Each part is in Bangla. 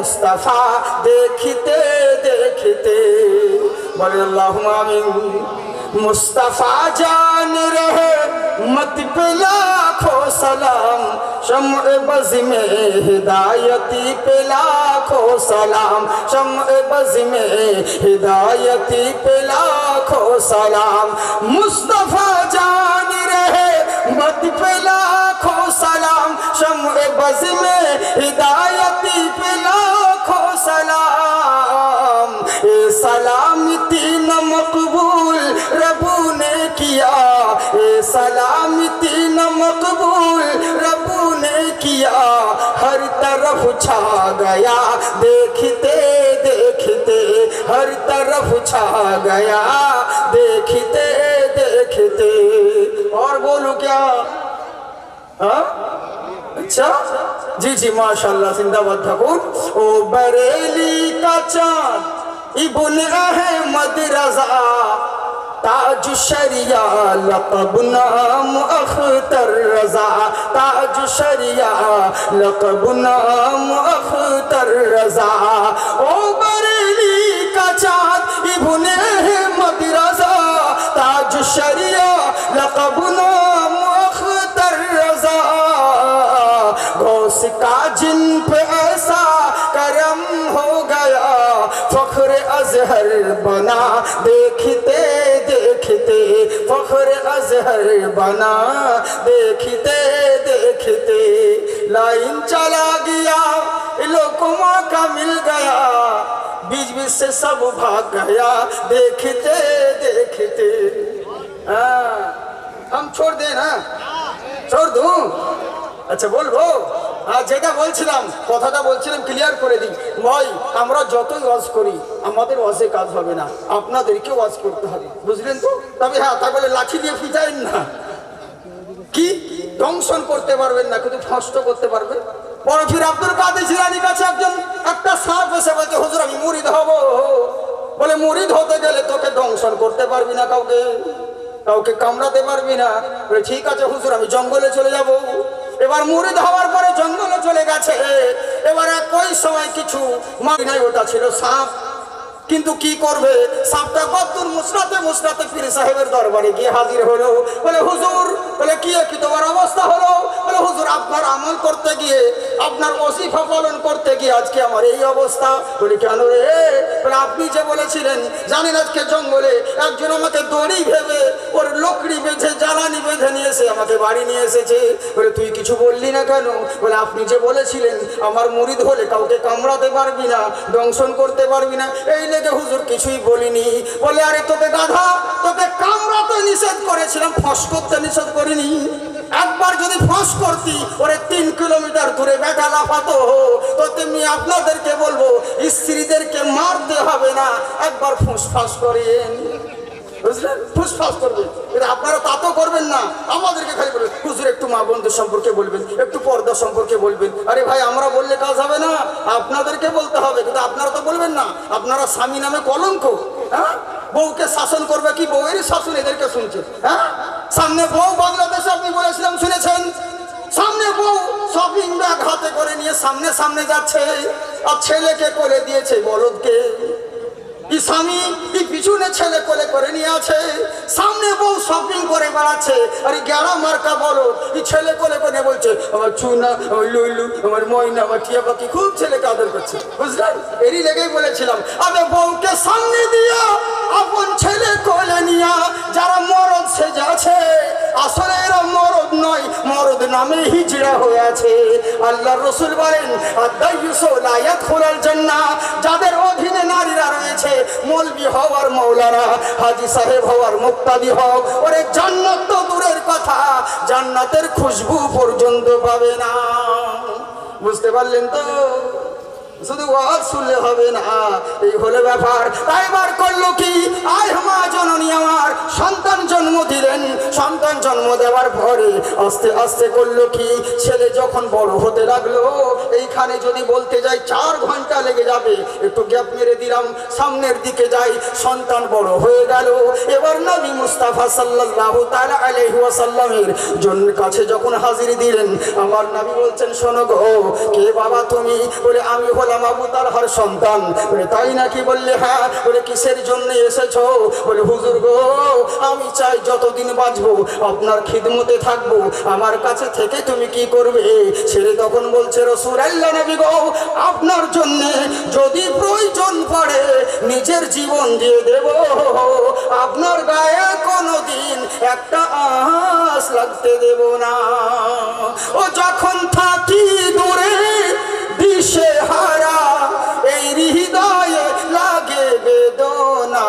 मुस्तफ़ा देखते देखते, बोले अल्लाहुम्मा आमीन। मुस्तफ़ा जान रहे मत पे लाखों सलाम, शम्अ बज़ में हिदायती पे लाखों सलाम, शम्अ बज़ में हिदायती पे लाखों सलाम। मुस्तफ़ा जान रहे मत पे लाखों सलाम, शम्अ बज़ में हिदायती पे लाखों सलाम। ए सलामती न मकबूल रबू ने किया, ए सलामती न मकबूल रबू ने किया, हर तरफ छा गया देखते देखते, हर तरफ छा गया देखते देखते। और बोलूं क्या? हाँ अच्छा जी जी माशाल्लाह, जिंदाबाद ठाकुर। ओ बरेली का चाँद इब्न अहमद रज़ा, ताज शरिया लक़ब नाम अख्तर रज़ा, ताज शरिया लक़ब नाम अख्तर रज़ा। ओ बरेली का चाँद इब्न अहमद रज़ा, ताज शरिया लक़ब नाम अख्तर रज़ा। गौस का जिन पे ऐसा करम हो गया, फख्र अज़हर बना देखते देखते, फख्र अज़हर बना देखते देखते। लाइन चला गया लोकमा का मिल गया, बीच बीच से सब भाग गया देखते देखते। हम छोड़ दें ना? छोड़ दूं? আচ্ছা বলবো। আর যেটা বলছিলাম, কথাটা বলছিলাম ক্লিয়ার করে দিই ভাই, আমরা যতই ওয়াজ করি আমাদের ওয়াজে কাজ হবে না, আপনাদেরকে ওয়াজ করতে হবে, বুঝলেন তো? তবে হ্যাঁ, তা বলে লাঠি দিয়ে পিটাইন না, কি দংশন করতে পারবেন না, কিন্তু নষ্ট করতে পারবেন। বড় পীর আব্দুল কাদের জিলানীর কাছে একজন একটা সাপ এসে বলছে, হুজুর আমি মুরিদ হব। বলে মুরিদ হতে গেলে তোকে দংশন করতে পারবি না, কাউকে কাউকে কামড়াতে পারবি না। বলে ঠিক আছে হুজুর, আমি জঙ্গলে চলে যাব। এবার মুরিদ হওয়ার পরে জঙ্গলে চলে গেছে। এবার একই সময় কিছু মারি নাই, ওটা ছিল সাপ। কিন্তু কি করবে, সাপটা কদ্দুর মুসরাতে মুসরাতে পীর সাহেবের দরবারে গিয়ে হাজির হলো। বলে হুজুর, বলে কি তোমার অবস্থা হলো? বলে হুজুর আপনার আমল করতে গিয়ে, আপনার ওসিফা পালন করতে গিয়ে আজকে আমার এই অবস্থা। বলি কেন রে? বলে আপনি যে বলেছিলেন, জানেন আজকে জঙ্গলে একজন আমাকে দড়ি ভেবে ওর লকড়ি বেঁধে জ্বালানি বেঁধে নিয়ে এসে আমাকে বাড়ি নিয়ে এসেছে। বলে তুই কিছু বললি না কেন? বলে আপনি যে বলেছিলেন আমার মুরিদ হলে কাউকে কামড়াতে পারবি না, দংশন করতে পারবি না, এই লেগে হুজুর কিছুই বলিনি। বলে আরে তোকে গাধা, তোকে কামড়াতে নিষেধ করেছিলাম, ফস করতে নিষেধ করিনি। একবার যদি ফস করতি ওরে 3 কিলোমিটার দূরে বেটা লাফাতো। তো তেমনি আপনাদেরকে বলবো, স্ত্রীদেরকে মারতে হবে না, একবার ফুসফাস করেন, বুঝলেন? ফুসফাস করবেন, আপনারা তা তো করবেন না, আমাদেরকে খালি বলবেন হুজুর একটু মা বন্ধুর সম্পর্কে বলবেন, একটু পর্দা সম্পর্কে বলবেন। আরে ভাই আমরা বললে কাজ হবে না, আপনাদেরকে বলতে হবে, কিন্তু আপনারা তো বলবেন না। আপনারা স্বামী নামে কলঙ্ক। হ্যাঁ, বউকে শাসন করবে কি, বউয়েরই শাসন এদেরকে শুনছে। হ্যাঁ, সামনে বউ বাংলাদেশে আপনি বলেছিলাম, শুনেছেন? সামনে বউ শপিং ব্যাগ হাতে করে নিয়ে সামনে সামনে যাচ্ছে, আর ছেলেকে কোলে দিয়েছে বলদকে। স্বামী পিছনে ছেলে কোলে করে নিয়ে আছে, সামনে বউ শপিং করে বেড়াচ্ছে, আর গেড়া মার্কা বলো ছেলে কোলে করে বলছে আমার চুনা, আমার লুলু, আমার ময়না, আমার টিয়া পাখি, খুব ছেলেকে আদর করছে, বুঝলেন? এরই লেগেই বলেছিলাম, আবে বউকে সামনে দিয়া আপন ছেলে কোলে নিয়া যারা মরদ সেজে আছে, আসলে এরা মরদ নয়, মরদ নামে হিজড়া হয়ে আছে। আল্লাহর রাসূল বলেন আদ-দাইয়ুসু লা ইয়াদখুলুল জান্নাহ, যাদের অধীনে নারীরা রয়েছে, মৌলবি হওয়ার মৌলানা, হাজী সাহেব হওয়ার মুক্তাদি হও, ওরে জান্নাত তো দূরের কথা, জান্নাতের খুশবু পর্যন্ত পাবে না। বুঝতে পারলেন তো? শুধু ওয়াজ শুনলে হবে না, এই হলো ব্যাপার। তাই বার করলো কি, আয় মা জননী আমার সন্তান জন্ম দিলেন। সন্তান জন্ম দেওয়ার পরে আস্তে আস্তে করলো কি, ছেলে যখন বড় হতে লাগলো, এইখানে যদি বলতে যাই 4 ঘন্টা লেগে যাবে, একটু গ্যাপ মেরে দিলাম, সামনের দিকে যাই। সন্তান বড় হয়ে গেল, এবার নবী মুস্তাফা সাল্লাল্লাহু তাআলা আলাইহি ওয়াসাল্লামের জন্য কাছে যখন হাজির দিলেন, আমার নবী বলছেন, শোনো গো, কে বাবা তুমি? বলে আমি হলাম আবু তালহার সন্তান। বলে তাই নাকি? বললে হ্যাঁ। বলে কিসের জন্য এসেছো? বলে হুজুর গো, আমি চাই যতদিন বাঁচবো আপনার খিদমতে থাকবো, আমার কাছে থেকে তুমি কি করবে? ছেলে তখন বলছে, রাসূলুল্লাহ নবী গো, আপনার জন্য যদি প্রয়োজন পড়ে নিজের জীবন দিয়ে দেব, আপনার গায়ে কোনোদিন একটা আঁশ লাগতে দেব না। ও যখন থাকি দূরে দিশে হারা, এই হৃদয়ে লাগে বেদনা,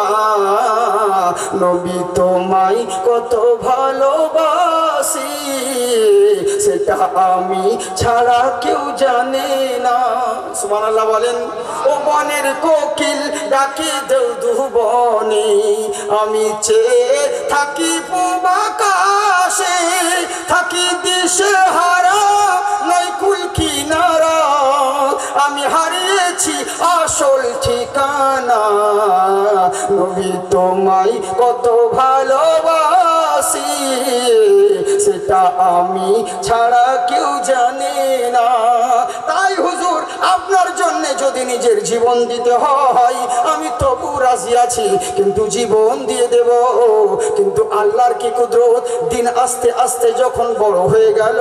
নবী তোমায় কত ভালোবাসি, সেটা আমি ছাড়া কেউ জানে না। সুবহানাল্লাহ বলেন। ও বনের কোকিল ডাকে দেউ বনে, আমি চেয়ে থাকি পূব আকাশে, থাকি দিশে হারা নয় কুল কিনারা, আমি হারিয়েছি আসল ঠিকানা, নবী তোমায় কত ভালোবাসি, সেটা আমি ছাড়া কেউ জানে না। তাই হুজুর, আপনার জন্য যদি নিজের জীবন দিতে হয় আমি তবু রাজি আছি, কিন্তু জীবন দিয়ে দেব। কিন্তু আল্লাহর কি কুদরত, দিন আস্তে আস্তে যখন বড় হয়ে গেল,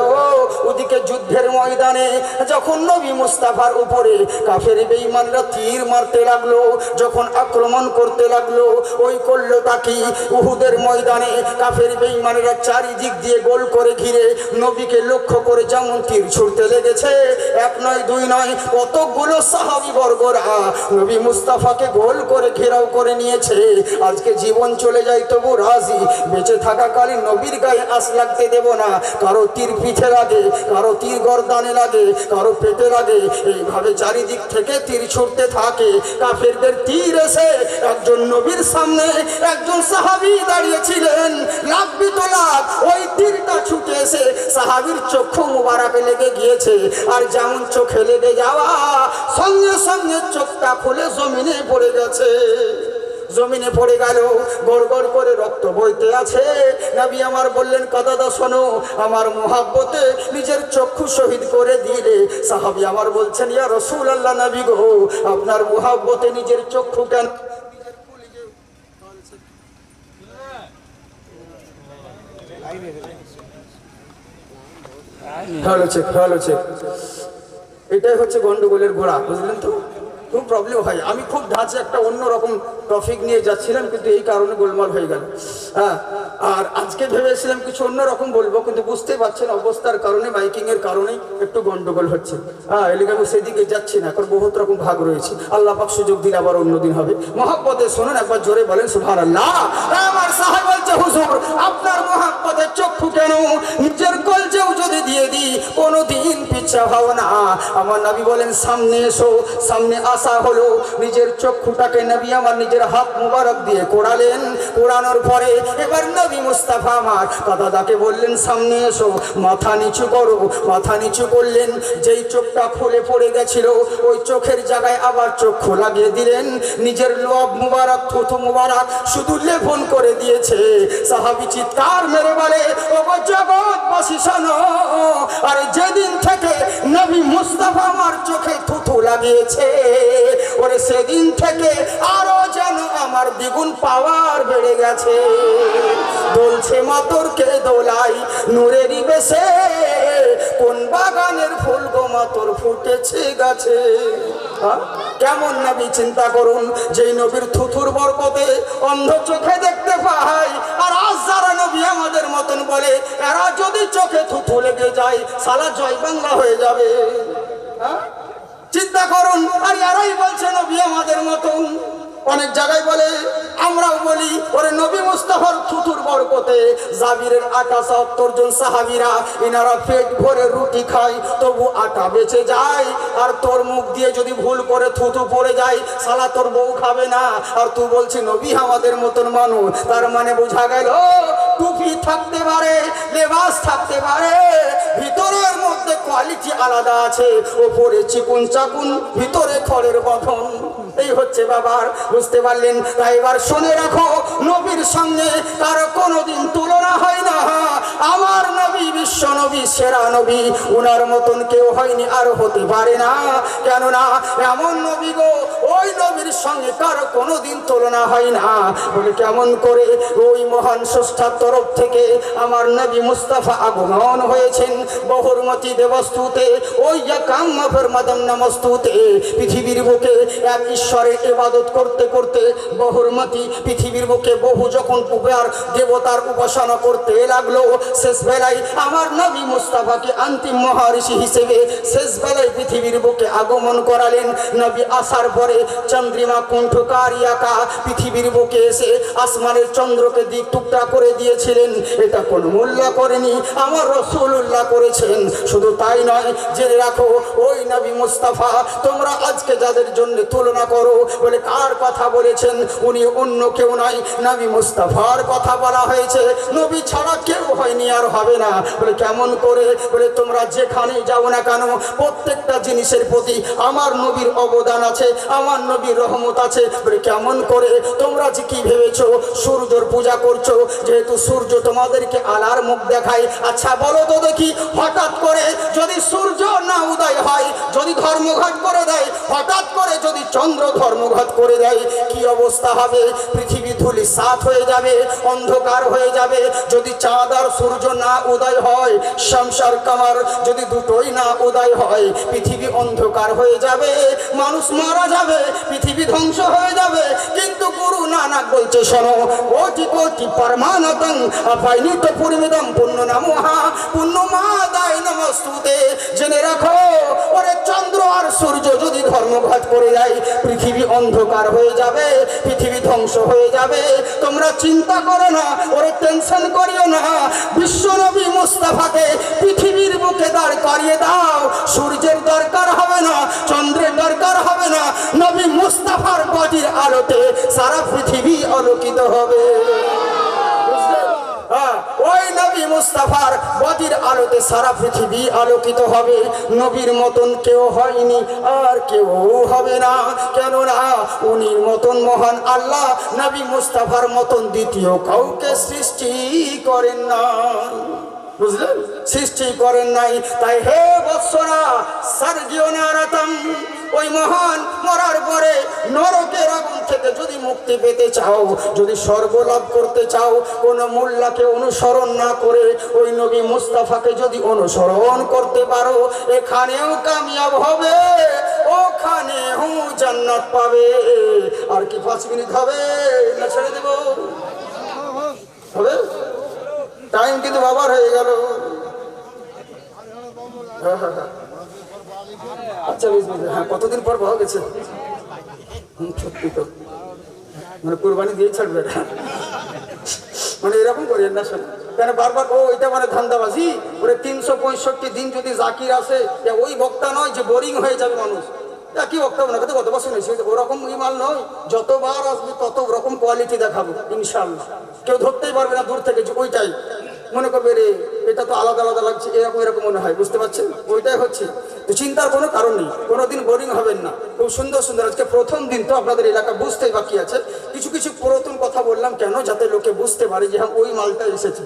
ওদিকে যুদ্ধের ময়দানে যখন নবী মুস্তাফার উপরে কাফের বেঈমানরা তীর মারতে লাগলো, যখন আক্রমণ করতে লাগলো, ওই করলো তাকি উহুদের ময়দানে কাফের বেঈমানেরা চারিদিক দিয়ে গোল করে ঘিরে নবীকে লক্ষ্য করে যেমন তীর ছুড়তে লেগেছে, এক নয় দুই নয়, কতগুলো সাহাবী বর্গরা নবী মুস্তাফাকে গোল করে ঘেরাও করে নিয়েছে। আজকে জীবন চলে যায় তবু রাজি, বেঁচে থাকাকালীন নবীর গায়ে আঁশ লাগতে দেব না। কারো তীর পিঠে লাগে, কারো তীর গর্দানে লাগে, কারো পেটে লাগে, এইভাবে চারিদিক থেকে তীর ছুটতে থাকে। কাফেরদের তীর এসে একজন নবীর সামনে একজন সাহাবী দাঁড়িয়েছিলেন, লাগবি তো লাগ, ওই তীরটা ছুটে এসে সাহাবীর চক্ষু মুবারকে লেগে গিয়েছে। আর যেমন চোখে লেগে যাওয়া, সঙ্গে সঙ্গে চোখটা খুলে জমিনে পড়ে গেছে। জমিনে পড়ে গেল, গড় গড় করে রক্ত বইতে আছে। নবী আমার বললেন, কাদাদা শোনো, আমার মুহাব্বতে নিজের চক্ষু শহীদ করে দিলে। সাহাবী আমার বলছেন, ইয়া রাসূলুল্লাহ নবী গো, আপনার মুহাব্বতে নিজের চক্ষু কেন? ভালো চেক, এটাই হচ্ছে গন্ডগোলের গোড়া, বুঝলেন তো? খুব প্রবলেম হয়। আমি খুব ধাঁচে একটা অন্যরকম টপিক নিয়ে যাচ্ছিলাম, কিন্তু এই কারণে গোলমাল হয়ে গেল। হ্যাঁ, আর আজকে ভেবেছিলাম কিছু অন্যরকম বলবো, কিন্তু বুঝতে পারছেন অবস্থার কারণে, মাইকিংয়ের কারণে একটু গন্ডগোল হচ্ছে। হ্যাঁ, এলাকা আমি সেদিকে যাচ্ছি না, এখন বহুত রকম ভাগ রয়েছে। আল্লাহ পাক সুযোগ দিলে আবার অন্যদিন হবে। মহব্বতে শুনুন, একবার জোরে বলেন সুবহানাল্লাহ। আমার সাহেব বলছে, হুজুর আপনার মহব্বতের চক্ষু কেন? নিজের কলজেও যদি দিয়ে দিই কোনোদিন পিছা হও না। আমার নবী বলেন, সামনে এসো। সামনে আসা হলো, নিজের চক্ষুটাকে নবী আমার নিজের হাত মুবারক দিয়ে কোড়ালেন। কোড়ানোর পরে এবার নবী মুস্তাফা আমার দাদাকে বললেন, সামনে এসো, মাথা নিচু করো। মাথা নিচু করলেন, যেই চোখটা খুলে পড়ে গেছিল ওই চোখের জায়গায় আবার চক্ষু লাগিয়ে দিলেন। নিজের লোভ মুবারক, থুথু মুবারক শুধু লেপন করে দিয়েছে। সাহাবী চিৎকার মেরে বলে, ওগো জগৎবাসী শোনো, আর যেদিন থেকে নবী মুস্তাফা আমার চোখে থুথু লাগিয়েছে, ওরে সেদিন থেকে আরো যেন আমার দ্বিগুণ পাওয়ার বেড়ে গেছে। দোলছে মাতরকে দোলাই নূরেরই বেশে, কোন বাগানের ফুল গো মাতর ফুটেছে গাছে। কেমন নবী চিন্তা করুন, যেই নবীর থুথুর বরকতে অন্ধ চোখে দেখতে পাই, আর আজ যারা নবী আমাদের মতন বলে এরা যদি চোখে থুথু লেগে যায় সালা জয় বাংলা হয়ে যাবে। চিন্তা করুন, আর এরাই বলছে নবী আমাদের মতন। অনেক জায়গায় বলে আমরাও বলি ওরে নবী মুস্তাফার থুতুর বরকতে জাবিরের ৭৮ জন সাহাবীরা ইনারা পেট ভরে রুটি খায় তবু আটা বেঁচে যায়। আর তোর মুখ দিয়ে যদি ভুল করে থুতু পড়ে যায় শালা তোর বউ খাবে না, আর তুই বলছি নবী আমাদের মতন মানুষ। তার মানে বোঝা গেল টুপি থাকতে পারে, লেবাস থাকতে পারে, ভিতরের মধ্যে কোয়ালিটি আলাদা আছে। ওপরে চিকুন চাকুন, ভিতরে খড়ের বধন। এই হচ্ছে বাবার, বুঝতে পারলেন? তাই এবার শুনে রাখো, নবীর সঙ্গে তার কোনোদিন তুলনা হয় না। আমার নবী বিশ্ব নবী, সেরা নবী, উনার মতন কেউ হয়নি আর হতে পারে না। কেননা এমন নবী গো, ওই নবীর সঙ্গে কার কোনোদিন তুলনা হয় না। বলে কেমন করে? ওই মহান স্রষ্টার তরফ থেকে আমার নবী মুস্তাফা আগমন হয়েছেন বহুরমতি দেবস্তুতে, ওই কাম্মাফের মাদাম নমস্তুতে। পৃথিবীর বুকে এক ঈশ্বরের ইবাদত করতে করতে বহুরমতি পৃথিবীর বুকে বহু যখন উপার দেবতার উপাসনা করতে লাগলো, শেষ বেলায় আমার নবী মুস্তাফাকে অন্তিম মহারিষি হিসেবে শেষ বেলায় পৃথিবীর বুকে আগমন করালেন। নবী আসার পরে চন্দ্রিমা কুণ্ঠকারিয়াকা পৃথিবীর বুকে এসে আসমানের চন্দ্রকে দিক টুকরা করে দিয়েছিলেন। এটা কোন মোল্লা করেনি, আমার রাসূলুল্লাহ করেছেন। শুধু তাই নয়, জেনে রাখো ওই নবী মুস্তাফা তোমরা আজকে যাদের জন্য তুলনা করো, বলে কার কথা বলেছেন? উনি অন্য কেউ নয়, নবী মুস্তাফার কথা বলা হয়েছে। নবী ছাড়া কেউ হয়নি আর হবে না। বলে কেমন করে? বলে তোমরা যেখানে যাও না কেন প্রত্যেকটা জিনিসের প্রতি আমার নবীর অবদান আছে, আমার নবীর রহমত আছে। বলে কেমন করে? তোমরা যে কি ভেবেছো সূর্যর পূজা করছো, যেহেতু সূর্য তোমাদেরকে আলার মুখ দেখায়। আচ্ছা বলো তো দেখি, হঠাৎ করে যদি সূর্য না উদয় হয়, যদি ধর্মঘট করে দেয়, হঠাৎ করে যদি চন্দ্র ধর্মঘট করে দেয়, কি অবস্থা হবে? পৃথিবী ধূলিসাৎ হয়ে যাবে, অন্ধকার হয়ে যাবে। যদি চাঁদ আর সূর্য না উদয় হয়, শামসার কামার যদি দুটোই না উদয় হয়, পৃথিবী অন্ধকার হয়ে যাবে, মানুষ মারা যাবে, পৃথিবী ধ্বংস হয়ে যাবে। কিন্তু গুরু নানক বলছে শোনো, কোটি কোটি পরমানতং অপাইনিত পূর্ণিদম পুণ্য নমঃ পুণ্যমাদায় নমস্তুতে। জেনে রাখো, ওরে চন্দ্র আর সূর্য যদি ধর্মঘট করে যায়, পৃথিবী অন্ধকার হয়ে যাবে, পৃথিবী ধ্বংস হয়ে যাবে। তোমরা চিন্তা করো না, ওরে টেনশন করিও না। বিশ্বনবী মুস্তাফাকে পৃথিবীর বুকে দাঁড় করিয়ে দাও, সূর্যের দরকার হবে না, চন্দ্রের দরকার হবে না। নবী মুস্তাফার বডির আলোতে সারা পৃথিবী আলোকিত হবে। ওই নবী মুস্তাফার বডির আলোতে সারা পৃথিবী আলোকিত হবে। নবীর মতন কেউ হয়নি আর কেউ হবে না। কেননা উনির মতন মহান আল্লাহ নবী মুস্তাফার মতন দ্বিতীয় কাউকে সৃষ্টি করেন না, বুঝলেন? সৃষ্টি করেন নাই। তাই হে বৎসরা সার্গিও নারাতম, ওই মহান মরার পরে নরকের আগুন থেকে যদি মুক্তি পেতে চাও, যদি স্বর্গ লাভ করতে চাও, কোন মোল্লাকে অনুসরণ না করে ওই নবী মুস্তাফাকে যদি অনুসরণ করতে পারো, এখানেও কামিয়াব হবে, ওখানেও জান্নাত পাবে। আর কি 5 মিনিট হবে না ছেড়ে দেব? হবে? টাইম কিন্তু বাবার হয়ে গেল। আচ্ছা হ্যাঁ, কতদিন পর পাওয়া গেছে? সত্যি তো মানে কোরবানি দিয়ে ছাড়বে, মানে এরকম করি না শোন কেন বারবার? ও এটা মানে ধান্দাবাজি। ওরে 365 দিন যদি জাকির আসে, ওই বক্তা নয় যে বোরিং হয়ে যাবে মানুষ। কি বক্তা না কত বছর শুনেছি, ওরকম ইমাল নয়। যতবার আসবে তত রকম কোয়ালিটি দেখাবো ইনশাল্লাহ। কেউ ধরতেই পারবে না দূর থেকে যে ওইটাই মনে করবে, রে এটা তো আলাদা আলাদা লাগছে, এরকম এরকম মনে হয়। বুঝতে পারছেন? ওইটাই হচ্ছে। তো চিন্তার কোনো কারণ নেই, কোনোদিন বোরিং হবেন না। খুব সুন্দর সুন্দর আজকে প্রথম দিন তো আপনাদের এলাকা বুঝতেই বাকি আছে। কিছু কিছু পুরাতন কথা বললাম কেন, যাতে লোকে বুঝতে পারে যে হ্যাঁ ওই মালটা এসেছে।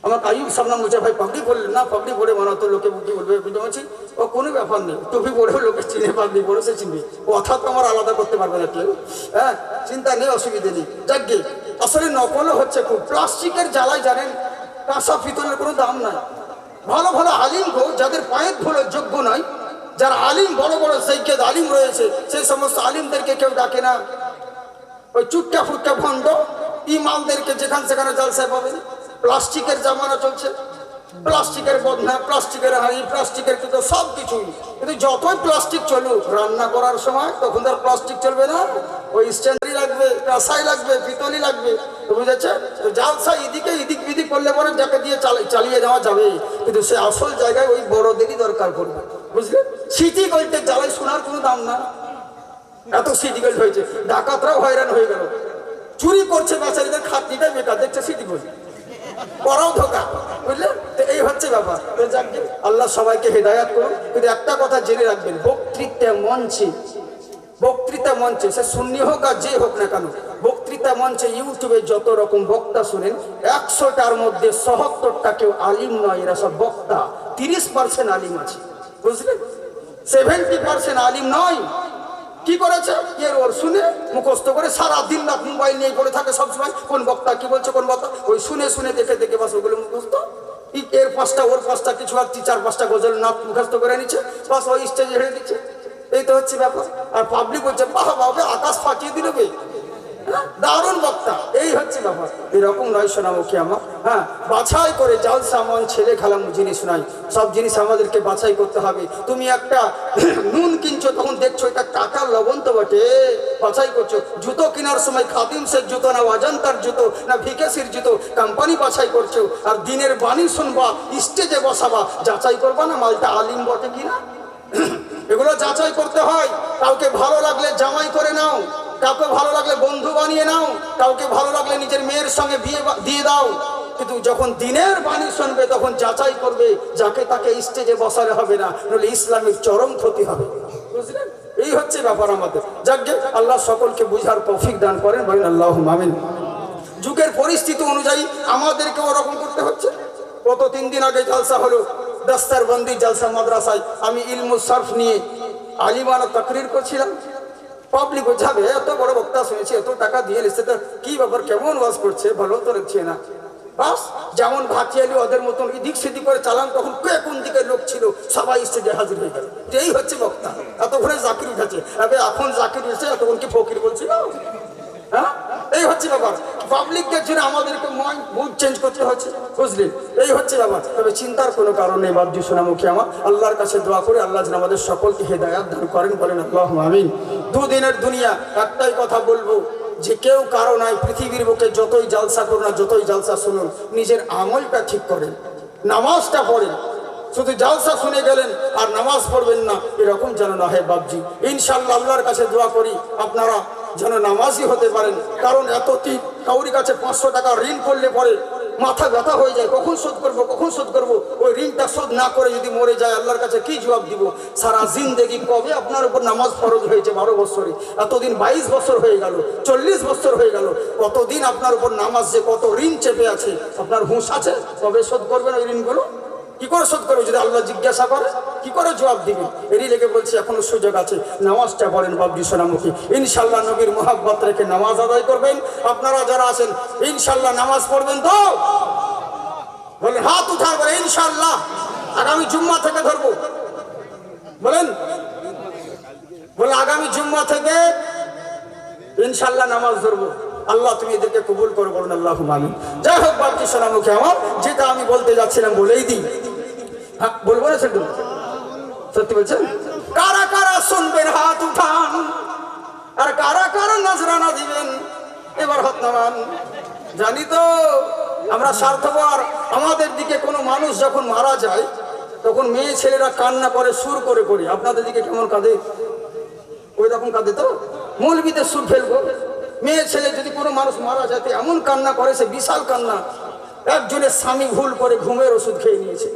আমার আয়ুব সামনা মুচা ভাই পাগড়ি পড়লেন না, পাগড়ি পরে মানাতো লোকে কি বলবে বুঝতে পারছি। ও কোনো ব্যাপার নেই, টুপি পরেও লোকে চিনে, পাগড়ি পরে সে চিনবে। কথা তো আমার আলাদা করতে পারবে না কেউ। হ্যাঁ চিন্তা নেই, অসুবিধে নেই। যাকে আসলে নকলও হচ্ছে খুব। প্লাস্টিকের জ্বালায় জানেন কাঁসা পিতলের কোনো দাম নাই। ভালো ভালো আলিম গো, যাদের পায়ের ধুলোর যোগ্য নয়, যারা আলিম বড় বড় সৈয়দ আলিম রয়েছে, সেই সমস্ত আলিমদেরকে কেউ ডাকে না। ওই চুটকা ফুটকা ভণ্ড ইমামদেরকে যেখানে সেখানে জলসায় পাবেন। প্লাস্টিকের জামানা চলছে, প্লাস্টিকের বদনা, প্লাস্টিকের হাঁড়ি, প্লাস্টিকের কিন্তু সব কিছুই। কিন্তু যতই প্লাস্টিক চলুক, রান্না করার সময় তখন তার প্লাস্টিক চলবে না, ওই স্ট্যান্ডারি লাগবে, কাঁসাই লাগবে, পিতলই লাগবে। বুঝেছে? জালসা এদিকে এদিক বিদিক করলে পরে যাকে দিয়ে চালিয়ে যাওয়া যাবে, কিন্তু সে আসল জায়গায় ওই বড়দেরই দরকার পড়বে। বুঝলে? সিটি গোল্ডের জ্বালায় শোনার কোনো দাম না, এত সিটি গোল্ড হয়েছে। ডাকাতরাও হয়রান হয়ে গেল, চুরি করছে বেচারিদের খাটনিটা বেকার, দেখছে সিটি গোল্ড, পরাও ধোকা। বুঝলে? তো এই হচ্ছে ব্যাপার। তো যাকে আল্লাহ সবাইকে হেদায়াত করুন। কিন্তু একটা কথা জেনে রাখবেন, বক্তৃতা মঞ্চে সে সুন্নি হোক আর যে হোক না কেন, বক্তৃতা মঞ্চে ইউটিউবে যত রকম বক্তা শুনেন, 100টার মধ্যে 77টা কেউ আলিম নয়, এরা সব বক্তা। 30% আলিম আছে। বুঝলেন? 70% আলিম নয়। কি করেছে? এর ওর শুনে মুখস্থ করে সারা দিন রাত মোবাইল নিয়ে পড়ে থাকে সবসময়, কোন বক্তা কি বলছে, কোন বক্তা, ওই শুনে শুনে দেখে দেখে বাস ওগুলো মুখস্থ। এর 5টা ওর 5টা কিছু আর 4-5টা গজল নাচ মুখস্থ করে নিচ্ছে, বাস ওই স্টেজে হেরে দিচ্ছে। এই তো হচ্ছে ব্যাপার। আর পাবলিক বলছে বাহ বাবা, আকাশ ফাটিয়ে দিল বে, দারুণ বক্তা। এই হচ্ছে ব্যাপার। এরকম নয় সোনামুখী আমার। হ্যাঁ, বাছাই করে জালসা মন ছেলে খেলাম জিনিস নয়, সব জিনিস আমাদেরকে বাছাই করতে হবে। তুমি একটা নুন কিনছো, তখন দেখছো এটা টাকা লবণ তো বটে, বাছাই করছো। জুতো কেনার সময় খাদিমসের জুতো না অজন্তার জুতো না ভিকেসির জুতো, কোম্পানি বাছাই করছো। আর দিনের বাণী শুনবা, স্টেজে বসাবা, যাচাই করবা না মালটা আলিম বটে কিনা। এগুলো যাচাই করতে হয়। কাউকে ভালো লাগলে জামাই করে নাও, কাউকে ভালো লাগলে বন্ধু বানিয়ে নাও, কাউকে ভালো লাগলে নিজের মেয়ের সঙ্গে বিয়ে দিয়ে দাও। কিন্তু যখন দিনের বাণী শুনবে তখন যাচাই করবে, যাকে তাকে স্টেজে বসালে হবে না, নইলে ইসলামের চরম ক্ষতি হবে। বুঝলেন? এই হচ্ছে ব্যাপার আমাদের। যাকে আল্লাহ সকলকে বুঝার তৌফিক দান করেন, বলেন আল্লাহুম্মা আমিন। যুগের পরিস্থিতি অনুযায়ী আমাদেরকে ওরকম করতে হচ্ছে। গত 3 দিন আগে জালসা হলো, দস্তারবন্দি জালসা মাদ্রাসায়। আমি ইলমুস সারফ নিয়ে আলিমানা তাকরির করছিলাম। পাবলিক যাবে, এত বড় বক্তা শুনেছি, এত টাকা দিয়ে নিচ্ছে, তো কি ব্যাপার, কেমন ওয়াজ করছে, ভালো তো লাগছে না। বাস যেমন ভাটিয়ালি ওদের মতন এদিক সেদিক করে চালান, তখন কে কোন দিকে লোক ছিল সবাই স্টেজে হাজির হয়ে গেল। এই হচ্ছে বক্তা। এতক্ষণে জাকির উঠেছে, এখন জাকির উঠেছে, এতক্ষণ কি ফকির বলছিল। হ্যাঁ, এই হচ্ছে ব্যাপার। পাবলিকদের জন্য আমাদেরকে মুড চেঞ্জ করতে হচ্ছে। বুঝলেন? এই হচ্ছে ব্যাপার। তবে চিন্তার কোনো কারণ নেই বাবজি সোনামুখী আমার। আল্লাহর কাছে দোয়া করে আল্লাহ যেন আমাদের সকলকে হেদায়াত দান করেন, বলেন আল্লাহুম্মা আমিন। দুদিনের দুনিয়া, একটাই কথা বলবো, যে কেউ কারো নাই পৃথিবীর বুকে যতই জালসা করুন না, যতই জালসা শুনুন, নিজের আমলটা ঠিক করেন, নামাজটা পড়েন। শুধু জালসা শুনে গেলেন আর নামাজ পড়বেন না, এরকম যেন না হয় বাবজি। ইনশাআল্লাহ আল্লাহর কাছে দোয়া করি আপনারা যেন নামাজি হতে পারেন। কারণ এতদিন কাউরি কাছে 500 টাকা ঋণ করলে পরে মাথা ব্যথা হয়ে যায়, কখন শোধ করবো, কখন শোধ করবো। ওই ঋণটা শোধ না করে যদি মরে যায়, আল্লাহর কাছে কি জবাব দিব? সারা জিন্দেগি কবে আপনার উপর নামাজ ফরজ হয়েছে? 12 বছরে। এতদিন 22 বছর হয়ে গেল, 40 বছর হয়ে গেল। কতদিন আপনার উপর নামাজ, যে কত ঋণ চেপে আছে, আপনার হুঁশ আছে? কবে শোধ করবেন ওই ঋণগুলো? কি করে শোধ করবে? যদি আল্লাহ জিজ্ঞাসা করে কি করে জবাব দিবেন? এরই লেগে বলছি এখনো সুযোগ আছে, নামাজটা পড়েন বাবজি সোনামুখী। ইনশাল্লাহ নবীর মোহাব্বত রেখে নামাজ আদায় করবেন। আপনারা যারা আছেন ইনশাল্লাহ নামাজ পড়বেন তো? বলেন, হাত উঠার বলে ইনশাল্লাহ। আগামী জুম্মা থেকে ধরবো, বলেন, বলে আগামী জুম্মা থেকে ইনশাল্লাহ নামাজ ধরবো। আল্লাহ তুমি এদেরকে কবুল করে, বলুন আল্লাহুম্মা আমিন। যাই হোক বাবজি সোনামুখী আমার, যেটা আমি বলতে যাচ্ছিলাম বলেই দিই। হ্যাঁ, বলবো না সেটু? সত্যি বলছেন? কারা কারা শুনবেন হাত উঠান, আর কারা কারা নজরানা দিবেন এবার হাত নামান। জানি তো আমরা স্বার্থপর। আমাদের দিকে কোনো মানুষ যখন মারা যায়, তখন মেয়ে ছেলেরা কান্না করে সুর করে করে। আপনাদের দিকে কেমন কাঁদে? ওই রকম কাঁদে তো? মৌলবীদের সুর ফেলবো। মেয়ে ছেলে যদি কোনো মানুষ মারা যায়, এমন কান্না করে, সে বিশাল কান্না। একজনের স্বামী ভুল করে ঘুমের ওষুধ খেয়ে নিয়েছে,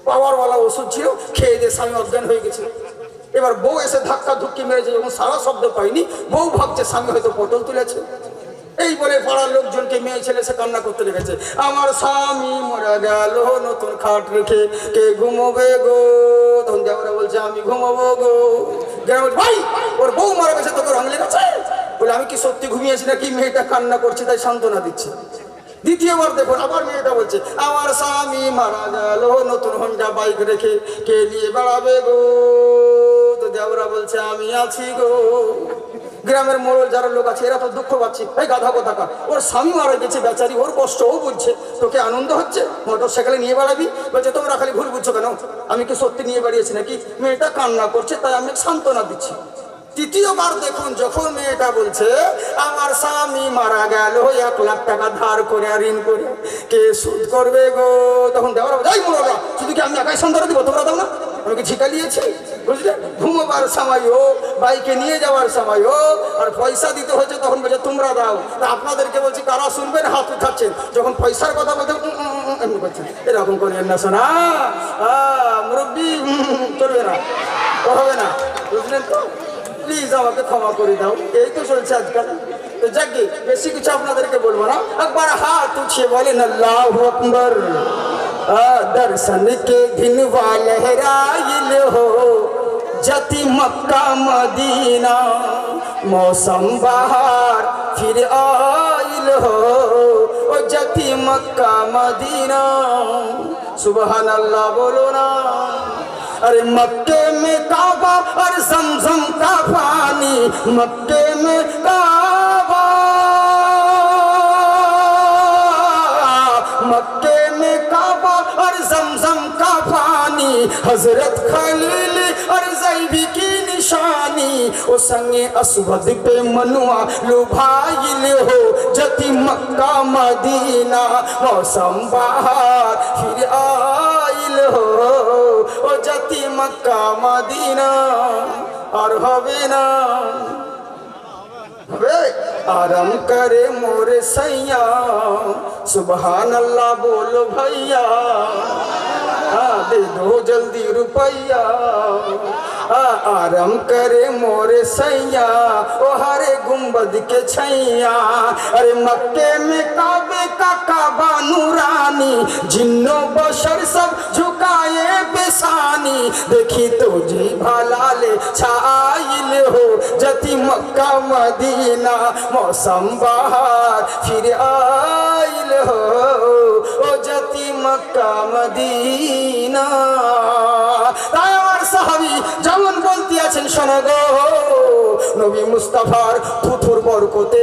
পাওয়ারওয়ালা ওষুধ ছিল, খেয়ে দিয়ে স্বামী অজ্ঞান হয়ে গেছে। এবার বউ এসে ধাক্কা ধুক্কি মেরেছে, যখন সারা শব্দ পাইনি, বউ ভাবছে স্বামী হয়তো পটল তুলেছে। এই বলে পাড়ার লোকজনকে মেয়ে ছেলে সে কান্না করতে লেগেছে, আমার স্বামী মরে গেল, নতুন খাট রেখে কে ঘুমোবে গো? তখন দেওরা বলছে আমি ঘুমাবো গো। ভাই, ওর বউ মারা গেছে, তোকে রং লেগেছে? বলে আমি কি সত্যি ঘুমিয়েছি নাকি? মেয়েটা কান্না করছে তাই সান্ত্বনা দিচ্ছে। দ্বিতীয়বার দেখুন, আবার মেয়েটা বলছে আমার স্বামী মারা গেল, নতুন হন্ডা বাইক রেখে কে নিয়ে বেড়াবে গো? তো দেওরা বলছে আমি আছি গো। গ্রামের মোড়ল যারা লোক আছে এরা তো দুঃখ পাচ্ছে, এই গাধা কোথাকার, ওর স্বামী মারা গেছে বেচারি, ওর কষ্টও বুঝছে, তোকে আনন্দ হচ্ছে মোটর সাইকেলে নিয়ে বেড়াবি? বলছে তোমরা খালি ভুল বুঝছো কেন, আমি কি সত্যি নিয়ে বেরিয়েছি নাকি? মেয়েটা কান্না করছে তাই আমি সান্ত্বনা দিচ্ছি। তৃতীয়বার দেখুন যখন মেয়েটা বলছে আমার স্বামী মারা গেল 1 লাখ টাকা ধার করে আর ঋণ করে, কে সুদ করবে গো? তখন দেওয়ার যাই মোড়া, শুধু কি আমি একাই সান্ত্বনা দিব, তোমরা দাও না? আমি কি ঠিকা নিয়েছি? বুঝলে, ঘুমোবার সময় হোক, বাইকে নিয়ে যাওয়ার সময় হোক, আর পয়সা দিতে হচ্ছে তখন বলছে তোমরা দাও। তা আপনাদেরকে বলছি কারা শুনবেন, হাত উঠাচ্ছেন। যখন পয়সার কথা বলতে এমনি করছেন, এরকম করেন না শোনা, মুরব্বী চলবে না, হবে না, বুঝলেন তো? প্লিজ আমাকে ক্ষমা করে দাও, এই তো চলছে আজকাল। তো যাকে বেশি কিছু আপনাদেরকে বলবো না, একবার হাত উঠিয়ে বলেন আল্লাহু আকবার। दर्शन के दिन लहराइल हो जति मक्का मदीना, मौसम बहार फिर आइल हो ओ जति मक्का मदीना। सुबहान अल्लाह बोलो ना। अरे मक्के में काबा और जमजम का पानी, मक्के में काबा, मक्के में काबा और जमजम का पानी, हजरत खलील और ज़ैबी की निशानी, ओ संगे असवद पे मनुआ लुभाइल हो जति मक्का मदीना, मौसम बहार फिर आइल हो ओ जति मक्का मदीना। और হবে না, आराम करे मोरे सैया, सुबहान अल्लाह बोलो भैया, दे दो जल्दी रुपैया। आराम करे मोरे सैया ओ हरे गुम्बद के छैया, अरे मक्के में काबे का काबा नूरानी, जिन्नो बशर सब झुकाए बेसानी, देखी तो जी भलाले छाइल हो जति मक्का मदीना, मौसम बहार फिर आइल हो ओ जति मक्का मदीना। তাই আমার সাহাবী যেমন বলতে আছেন শোনো গো, নবী মুস্তাফার থুথুর বরকতে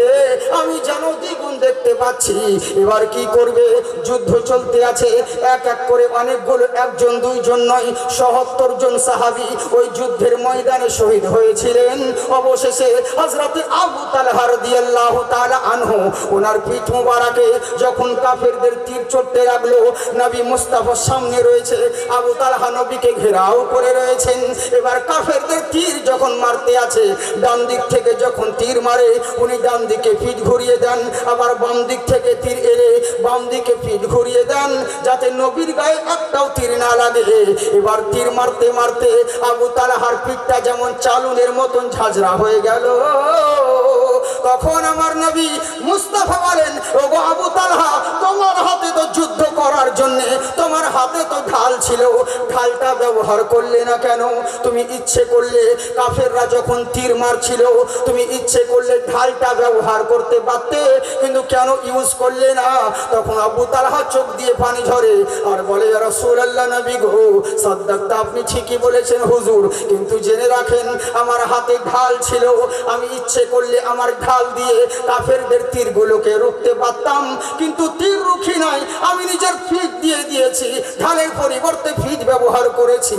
আমি যেন দ্বিগুণ দেখতে পাচ্ছি। এবার কি করবে? যুদ্ধ চলতে আছে, এক এক করে অনেকগুলো, একজন দুইজন নয় ৭৭ জন সাহাবী ওই যুদ্ধের ময়দানে শহীদ হয়েছিলেন। অবশেষে হযরতে আবু তালহা রাদিয়াল্লাহু তাআলা আনহু, ওনার পিঠ মোবারকে যখন কাফেরদের তীর চড়তে লাগলো, নবী মুস্তাফার সামনে রয়েছে, আবু তালহা নবীকে ঘেরাও করে রয়েছেন। এবার কাফেরদের তীর যখন মারতে আছে, ডান দিক থেকে যখন তীর মারে উনি ডান দিকে পিঠ ঘুরিয়ে দেন, আবার বাম দিক থেকে তীর এলে বাম দিকে পিঠ ঘুরিয়ে দেন, যাতে নবীর গায়ে একটাও তীর না লাগে। এবার তীর মারতে মারতে আবু তালহার পিঠটা যেমন চালুনের মতন ঝাঁঝরা হয়ে গেল। তখন আমার নবী মুস্তাফা বলেন, ওগো আবু তালহা, তোমার হাতে তো যুদ্ধ করার জন্য তোমার হাতে তো ঢাল ছিল, ঢালটা ব্যবহার করলে না কেন? তুমি ইচ্ছে করলে কাফেররা যখন তীর মারছিল তুমি ইচ্ছে করলে ঢালটা ব্যবহার করতে পারতে, কিন্তু কেন ইউজ করলে না? তখন আবু তালহা চোখ দিয়ে পানি ঝরে আর বলে, ইয়া রাসূলুল্লাহ, নবী গো, সাদ্দাকতা, আপনি ঠিকই বলেছেন হুজুর, কিন্তু জেনে রাখেন আমার হাতে ঢাল ছিল, আমি ইচ্ছে করলে আমার ঢাল দিয়ে কাফেরদের তীরগুলোকে রুখতে পারতাম, কিন্তু তীর রুখি নাই, আমি নিজের ফিট দিয়ে দিয়েছি, ঢালের পরিবর্তে ফিট ব্যবহার করেছি।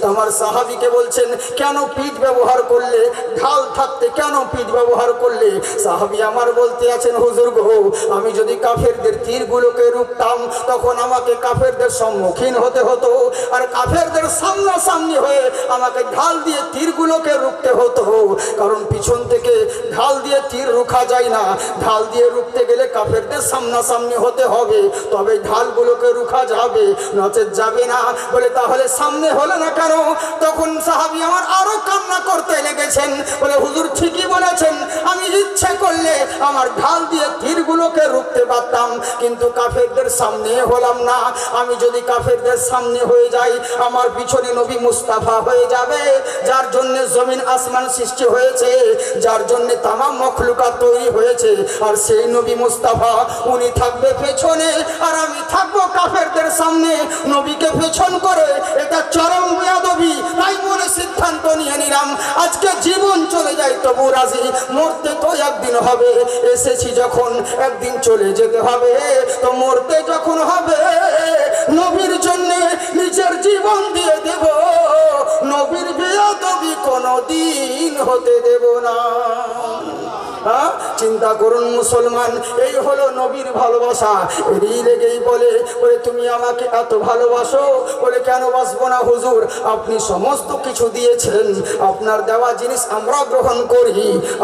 আমার সাহাবীকে বলছেন, কেন পিঠ ব্যবহার করলে? ঢাল থাকতে কেন পিঠ ব্যবহার করলে? সাহাবী আমার বলতে আছেন, হুজুর গো, আমি যদি কাফেরদের তীরগুলোকে রুখতাম তখন আমাকে কাফেরদের সম্মুখীন হতে হতো, আর কাফেরদের সামনাসামনি হয়ে আমাকে ঢাল দিয়ে তীরগুলোকে রুখতে হতো, কারণ পিছন থেকে ঢাল দিয়ে তীর রুখা যায় না, ঢাল দিয়ে রুখতে গেলে কাফেরদের সামনাসামনি হতে হবে, তবে ঢালগুলোকে রুখা যাবে, নচেত যাবে না। বলে, তাহলে সামনে হলে না কেন? তখন সাহাবী আমার আরো কান্না করতে লেগেছেন, বলে, হুজুর ঠিকই বলেছেন, আমি ইচ্ছে করলে আমার ঢাল দিয়ে তীরগুলোকে রুখতে পারতাম, কিন্তু কাফেরদের সামনে হলাম না। আমি যদি কাফেরদের সামনে হয়ে যাই, আমার পিছনে নবী মুস্তাফা হয়ে যাবে, যার জন্য জমিন আসমান সৃষ্টি হয়েছে, যার জন্য তামাম মখলুকাত তৈরি হয়েছে, আর সেই নবী মুস্তাফা উনি থাকবে পেছনে আর আমি থাকবো কাফেরদের সামনে। নবীকে পেছন করে এটা চরম বেয়াদবি, তাই মনে সিদ্ধান্ত নিয়ে নিলাম, আজকে জীবন চলে যায় তবু রাজি, মরতে তো একদিন হবে, এসেছি যখন একদিন চলে যেতে হবে, তো মরতে যখন হবে নবীর জন্য নিজের জীবন দিয়ে দেব, নবীর বেয়াদবি কোনোদিন হতে দেব না। চিন্তা করুন মুসলমান, এই হলো নবীর ভালোবাসা। এরই লেগেই বলে তুমি আমাকে এত ভালোবাসো, বলে কেন বাসবো না হুজুর, আপনি সমস্ত কিছু দিয়েছেন, আপনার দেওয়া জিনিস আমরা গ্রহণ করি,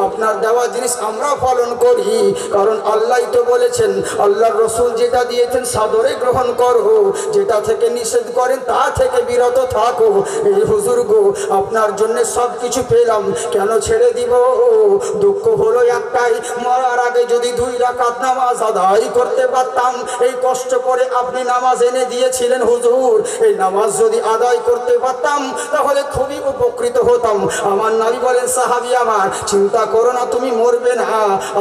আপনার দেওয়া জিনিস আমরা পালন করি, কারণ আল্লাহ তো বলেছেন, আল্লাহর রসুল যেটা দিয়েছেন সাদরে গ্রহণ করো, যেটা থেকে নিষেধ করেন তা থেকে বিরত থাকো। এই হুজুর গো, আপনার জন্য সব কিছু পেলাম, কেন ছেড়ে দিব? দুঃখ হলো একটাই, মরার আগে যদি 2 রাকাত নামাজ আদায় করতে পারতাম। এই কষ্ট করে আপনি নামাজ এনে দিয়েছিলেন হুজুর, এই নামাজ যদি আদায় করতে পারতাম তাহলে খুবই উপকৃত হতাম। আমার নবী বলেন, সাহাবী আমার, চিন্তা করো না, তুমি মরবে না,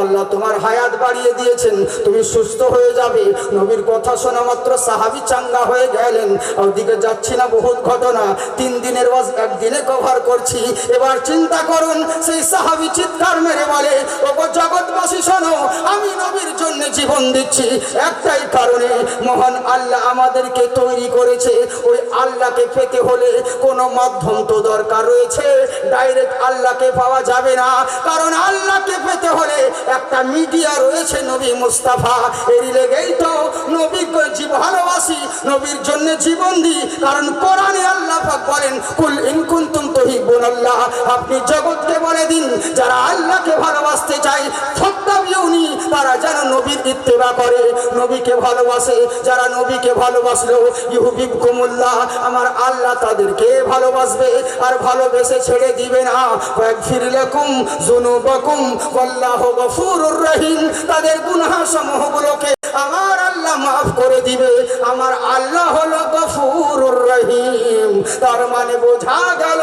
আল্লাহ তোমার হায়াত বাড়িয়ে দিয়েছেন, তুমি সুস্থ হয়ে যাবে। নবীর কথা শোনা মাত্র সাহাবী চাঙ্গা হয়ে গেলেন। ওদিকে যাচ্ছি না, বহুত ঘটনা, 3 দিনের ওয়াজ একদিনে কভার করছি। এবার চিন্তা করুন, সেই সাহাবী চিৎকার মেরে বলে, ওগো জগৎবাসী শোনো, আমি নবীর জন্য জীবন দিচ্ছি একটাই কারণে, মহান আল্লাহ আমাদেরকে তৈরি করেছে, ওই আল্লাহকে পেতে হলে কোনো মাধ্যম তো দরকার রয়েছে, ডাইরেক্ট আল্লাহকে পাওয়া যাবে না, কারণ আল্লাহকে পেতে হলে একটা মিডিয়া রয়েছে, নবী মুস্তাফা। এরই লেগেই তো নবীকে ভালোবাসি, নবীর জন্য জীবন দিই, কারণ কোরআনে আল্লাহ পাক বলেন, কুল ইন কুনতুম তুহিব্বুনাল্লাহ, আপনি জগৎকে বলে দিন যারা আল্লাহকে ভালোবাসতে চায়, ফাত্তাবিউনি, তারা যেন নবীর ইত্তেবা করে, নবীকে ভালোবাসে। যারা নবীকে ভালোবাসলো, ইউহিব্বুকুমুল্লাহ, আমার আল্লাহ তাদেরকে ভালোবাসবে, আর ভালোবেসে ছেড়ে দিবে না। ওয়াগফির লাকুম যুনুবাকুম ওয়াল্লাহু গফুরুর রহিম, তাদের গুনাহ সমূহগুলোকে আমার আল্লাহ মাফ করে দিবে। আমার আল্লাহ হলো গফুরুর রহিম। তার মানে বোঝা গেল,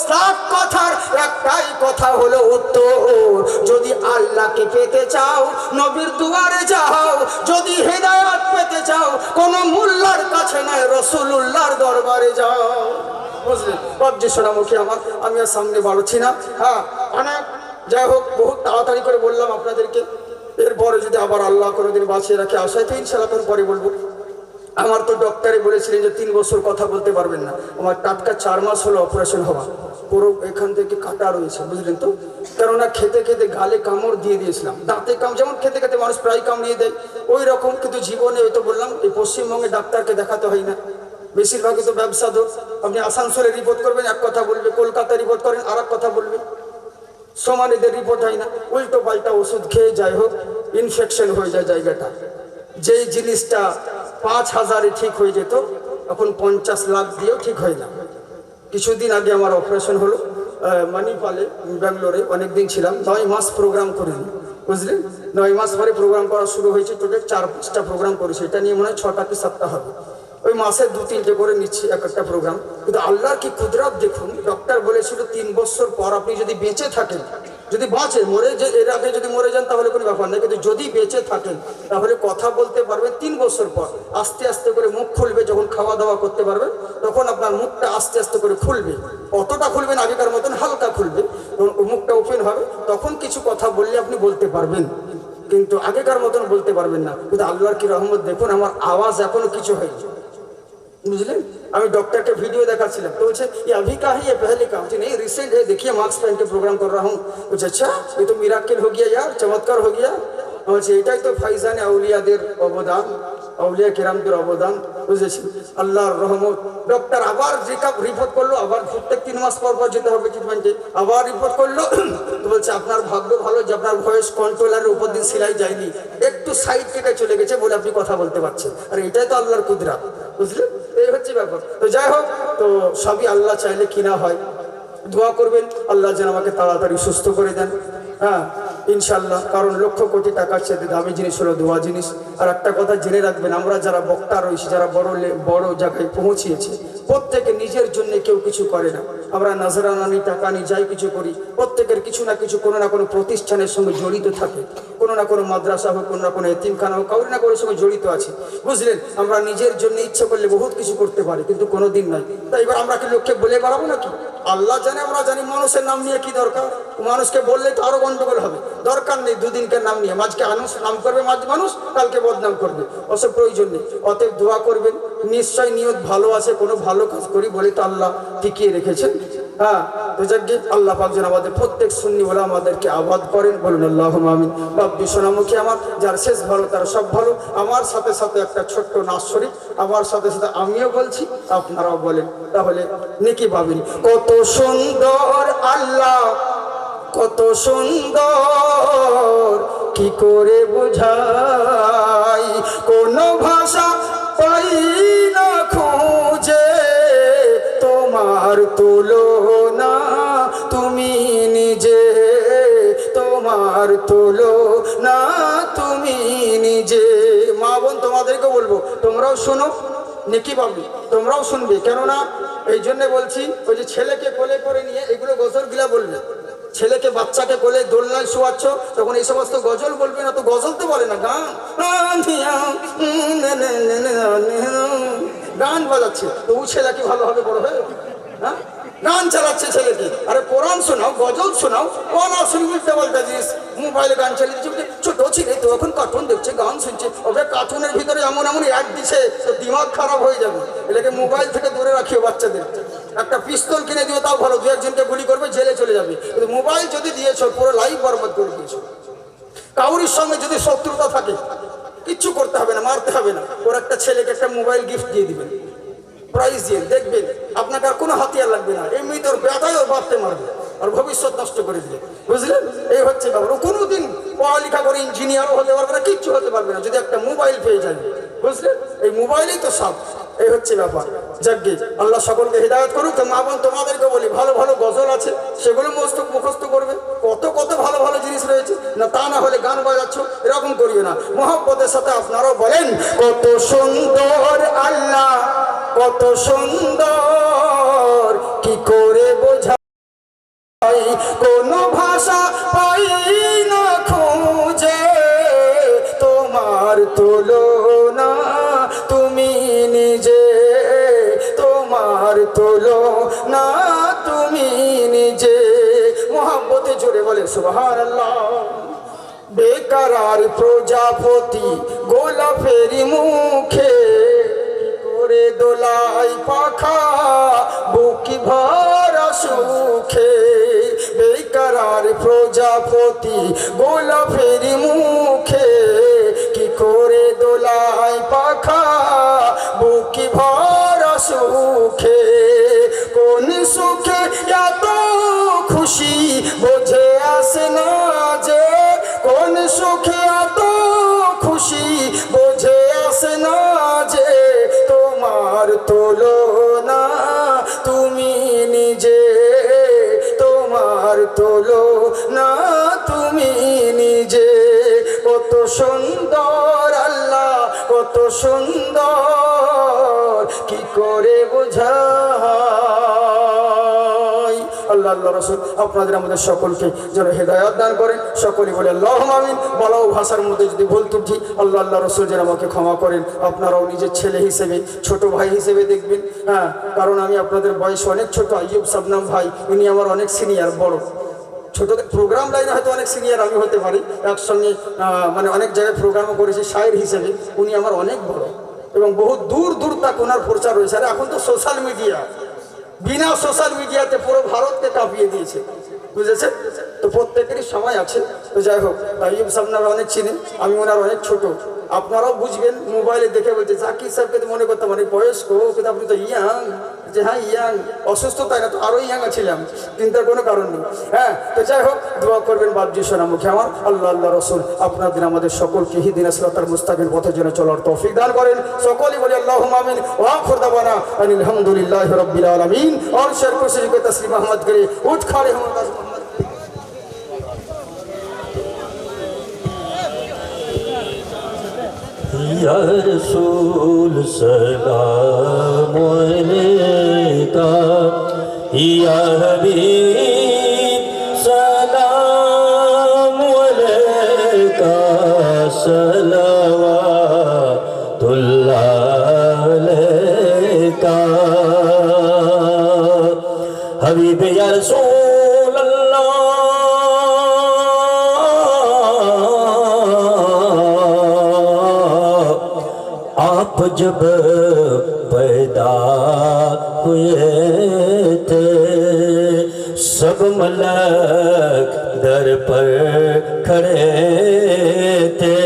সব কথার একটাই কথা হলো উত্তর, যদি আল্লাহকে পেতে চাও নবীর দুয়ারে যাও, যদি হেদায়েত পেতে চাও কোনো মোল্লার কাছে নয়, রাসূলুল্লাহর দরবারে যাও। বুঝলেন বাবজি সোনামুখী আমার, আমি আর সামনে বাড়ছি না। হ্যাঁ, অনেক যাই হোক, বহুত তাড়াতাড়ি করে বললাম আপনাদেরকে, এরপরে যদি আবার আল্লাহ কোনোদিন বাঁচিয়ে রাখে, আশায় তো ইনশাআল্লাহ পরে বলবো। আমার তো ডক্টরে বলেছিলেন যে 3 বছর কথা বলতে পারবেন না, আমার টাটকা 4 মাস হলো অপারেশন হওয়া, পুরো এখান থেকে কাটা রয়েছে, বুঝলেন তো। কেননা খেতে খেতে গালে কামড় দিয়ে দিয়েছিলাম, দাঁতে যেমন খেতে খেতে মানুষ প্রায় কামড়িয়ে দেয় ওই রকম, কিন্তু জীবনে ওই তো বললাম, এই পশ্চিমবঙ্গে ডাক্তারকে দেখাতে হয় না, বেশিরভাগই তো ব্যবসা দোষ। আপনি আসানসোলে রিপোর্ট করবেন এক কথা বলবে, কলকাতায় রিপোর্ট করেন আর এক কথা বলবে, সমান এদের রিপোর্ট হয় না, উল্টো পাল্টা ওষুধ খেয়ে যাই হোক ইনফেকশন হয়ে যায় জায়গাটা। যেই জিনিসটা 5,000-এ ঠিক হয়ে যেত, এখন 50 লাখ দিয়েও ঠিক হয় না। কিছুদিন আগে আমার অপারেশন হলো মানিপালে, ব্যাঙ্গালোরে অনেকদিন ছিলাম, 9 মাস প্রোগ্রাম করিনি, বুঝলেন। 9 মাস পরে প্রোগ্রাম করা শুরু হয়েছে, টোটাল 4-5টা প্রোগ্রাম করেছি, এটা নিয়ে মনে হয় 6টা কি 7টা হবে। ওই মাসে 2-3টে করে নিচ্ছি এক একটা প্রোগ্রাম। কিন্তু আল্লাহর কি কুদরত দেখুন, ডক্টর বলেছিল 3 বছর পর আপনি যদি বেঁচে থাকেন, যদি বাঁচেন, মরে যে এর আগে যদি মরে যান তাহলে কোনো ব্যাপার নেই, কিন্তু যদি বেঁচে থাকেন তাহলে কথা বলতে পারবেন 3 বছর পর। আস্তে আস্তে করে মুখ খুলবে, যখন খাওয়া দাওয়া করতে পারবেন তখন আপনার মুখটা আস্তে আস্তে করে খুলবে, অতটা খুলবে না আগেকার মতন, হালকা খুলবে, যখন মুখটা ওপেন হবে তখন কিছু কথা বললে আপনি বলতে পারবেন, কিন্তু আগেকার মতন বলতে পারবেন না। কিন্তু আল্লাহর কি রহমত দেখুন, আমার আওয়াজ এখনো কিছু হয়নি, বুঝলেন। আমি डॉक्टर के वीडियो देखाচ্ছিলাম, तो बोलছে ये अभी का है, ये पहले का? मुझे नहीं, रिसेंट है, देखिए मास्क पहन के प्रोग्राम कर रहा हूँ। कुछ अच्छा, ये तो मिराकिल हो गया यार, चमत्कार हो गया। বলছে এটাই তো ফাইজানে আউলিয়াদের অবদান, আউলিয়া কিরামদের অবদান, বুঝেছি, আল্লাহর রহমত। ডক্টর আবার রিপোর্ট করলো, আবার প্রত্যেক 3 মাস পর পর যেতে হবে ট্রিটমেন্টে, আবার রিপোর্ট করলো, তো বলছে আপনার ভাগ্য ভালো যে আপনার ভয়েস কন্ট্রোলারের উপর দিয়ে সিলাই যায়নি, একটু সাইড কেটে চলে গেছে বলে আপনি কথা বলতে পারছেন। আর এটাই তো আল্লাহর কুদরত, বুঝলেন, এই হচ্ছে ব্যাপার। তো যাই হোক, তো সবই আল্লাহ চাইলে কিনা হয়। দোয়া করবেন আল্লাহ যেন আমাকে তাড়াতাড়ি সুস্থ করে দেন, হ্যাঁ ইনশাল্লাহ, কারণ লক্ষ কোটি টাকার চেয়ে দামি জিনিস হলো দোয়া জিনিস। আর একটা কথা জেনে রাখবেন, আমরা যারা বক্তা রয়েছি, যারা বড় জায়গায় পৌঁছিয়েছি, প্রত্যেকে নিজের জন্য কেউ কিছু করে না। আমরা নাজরানা নিই, টাকা নিই, যাই কিছু করি, প্রত্যেকের কিছু না কিছু কোনো না কোনো প্রতিষ্ঠানের সঙ্গে জড়িত থাকে, কোনো কোনো না কোনো মাদ্রাসা হোক, কোনো না কোনো এতিমখানা হোক, কাউরি না কারোর সঙ্গে জড়িত আছে, বুঝলেন। আমরা নিজের জন্য ইচ্ছে করলে বহুত কিছু করতে পারি, কিন্তু কোনো দিন নয়। তাই এবার আমরা কি লোককে বলে বেড়াবো নাকি? আল্লাহ জানে, আমরা জানি। মানুষের নাম নিয়ে কি দরকার? মানুষকে বললে তো আরো গন্ডগোল হবে। দরকার নেই দুদিনকার নাম নিয়ে। মাঝকে নাম করবে মানুষ, কালকে বদনাম করবে, ওসব প্রয়োজন নেই। অতএব দোয়া করবেন, নিশ্চয় নিয়ত ভালো আছে, কোনো ভালো কাজ করি বলে তো আল্লাহ টিকিয়ে রেখেছেন। হ্যাঁ, তো যাকে আল্লাহ পাক যেন আমাদের প্রত্যেক সুন্নি ওলা আমাদেরকে আবাদ করেন, বলুন আল্লাহুম্মা আমিন। বাপ সোনামুখী আমার, যার শেষ ভালো তার সব ভালো। আমার সাথে সাথে একটা ছোট্ট নাচ শরীফ, আমার সাথে সাথে আমিও বলছি, আপনারাও বলেন, তাহলে নেকি পাবেন। কত সুন্দর আল্লাহ, কত সুন্দর, কি করে বোঝাই, কোন ভাষা পাই না খুঁজে, তোমার তুলনা তুমি নিজে, তোমার তুলনা তুমি নিজে। মা বোন, তোমাদেরকে বলবো, তোমরাও শোনো, নেকি পাবে, তোমরাও শুনবে। কেননা এই জন্য বলছি, ওই যে ছেলেকে কোলে করে নিয়ে এগুলো গজলগুলা বলবে। ছেলেকে, বাচ্চাকে কোলে দোলনায় শোয়াচ্ছ, তখন এই সমস্ত গজল বলবে না। তো গজল তো বলে না, গান বাজাচ্ছে। তো ও ছেলে কি ভালো হবে বড় হয়ে? হ্যাঁ, গান চালাচ্ছে ছেলেকে। আরে কোরআন শোনাও, গজল শোনাও। কোন আসলে উল্টে পাল্টা জিনিস, মোবাইলে গান চালিয়ে দিচ্ছে। ছোট ছেলে তো এখন কার্টুন দেখছে, গান শুনছে। ওকে কার্টুনের ভিতরে এমন এমন অ্যাড দিচ্ছে, তো দিমাগ খারাপ হয়ে যাবে। এটাকে মোবাইল থেকে দূরে রাখিও বাচ্চাদের। একটা পিস্তল কিনে দিও, তাও ভালো, দু একজনকে গুলি করবে, জেলে চলে যাবে। কিন্তু মোবাইল যদি দিয়েছো, পুরো লাইফ বরবাদ করে দিয়েছো। কাউরির সঙ্গে যদি শত্রুতা থাকে, কিচ্ছু করতে হবে না, মারতে হবে না। ওর একটা ছেলেকে একটা মোবাইল গিফট দিয়ে দিবেন, প্রাইজ দিয়ে, দেখবেন আপনাকে আর কোনো হাতিয়ার লাগবে না। এমনি তোর ব্যথায় ওর বাপতে মারবে, আর ভবিষ্যৎ নষ্ট করে দিলে, বুঝলেন। এই হচ্ছে ব্যাপার। ও কোনোদিন পড়ালেখা করে ইঞ্জিনিয়ারও হতে পারবে না, কিচ্ছু হতে পারবে না, যদি একটা মোবাইল পেয়ে যায়, বুঝলেন। এই মোবাইলেই তো সব। এই হচ্ছে ব্যাপার। যাকে আল্লাহ সকলকে হিদায়ত করুক। তো মা বোন, তোমাদেরকে বলি, ভালো ভালো গজল আছে, সেগুলো মুখস্থ করবে। কত কত ভালো ভালো জিনিস রয়েছে না, তা না হলে গান বাজাচ্ছ, এরকম করিও না। মহব্বতের সাথে আপনারাও বলেন, কত সুন্দর আল্লাহ, কত সুন্দর, কি করে বোঝাই, কোন ভাষা পাই না খুঁজে, তোমার তুলনা তুমি নিজে, তোমার তুলনা তুমি নিজে। মহব্বতে জোরে বলে সুবহানাল্লাহ। বেকার প্রজাপতি গোলাপের মুখে, করে দোলাই পাখা বুকি ভরা সুখে। বেকার প্রজাপতি গোলাপের মুখে, কি করে দোলাই পাখা বুকি ভরা সুখে। কোন সুখে এত খুশি বোঝে আসে না যে, কোন সুখে এত খুশি বোঝে আসে না যে, তোমার তুলনা তুমি নিজে, তোমার তুলনা তুমি নিজে। কত সুন্দর আল্লাহ, কত সুন্দর, কি করে বোঝাই। আল্লাহ আল্লাহ রসুল আপনাদের আমাদের সকলকে যেন হেদায়াত দান করেন। সকলে বলে আল্লাহুম্মা আমিন। বলাও ভাষার মধ্যে যদি ভুল ত্রুটি, আল্লাহ আল্লাহ রসুল যেন আমাকে ক্ষমা করেন। আপনারাও নিজের ছেলে হিসেবে, ছোট ভাই হিসেবে দেখবেন। হ্যাঁ, কারণ আমি আপনাদের বয়স অনেক ছোট। আইয়ুব শাবনাম ভাই, উনি আমার অনেক সিনিয়র, বড়। ছোট প্রোগ্রাম লাইনে হয়তো অনেক সিনিয়র আমি হতে পারি, একসঙ্গে মানে অনেক জায়গায় প্রোগ্রামও করেছি শায়ের হিসেবে। উনি আমার অনেক বড় এবং বহুত দূর দূর তাক ওনার প্রচার রয়েছে। আর এখন তো সোশ্যাল মিডিয়া, বিনা সোশ্যাল মিডিয়াতে পুরো ভারতকে কাঁপিয়ে দিয়েছে, বুঝেছেন। তো প্রত্যেকেরই সময় আছে। তো যাই হোক, আইয়ুব সাহেব আপনারা অনেক চিনেন, আমি ওনার অনেক ছোট। আপনারাও বুঝবেন, মোবাইলে দেখে বলছে জাকির সাহেবকে তো মনে করতাম অনেক বয়স্ক, কিন্তু আপনি তো ইয়াং। যে হ্যাঁ ইয়াং, অসুস্থ তাই না তো আরো ইয়াং ছিলাম, চিন্তার কোনো কারণ নেই। হ্যাঁ, তো যাই হোক, দোয়া করবেন বাবজি সোনামুখী আমার। আল্লাহ আল্লাহ রসুল আপনাদের আমাদের সকলকে হিদিনা সিরাতাল মুস্তাকিম পথে যেন চলার তৌফিক দান করেন। সকলেই বলি আল্লাহুম্মা আমিন। ওয়া আখিরু দাওয়ানা আলহামদুলিল্লাহি রাব্বিল আলামিন। और शेर को शरीक तस्लीम अहमद करे उठ खड़े हम या रसूल सलाम अलैका, या हबीब सलाम अलैका। حبیب یا رسول اللہ آپ جب پیدا ہوئے تھے سب ملک در پر کھڑے تھے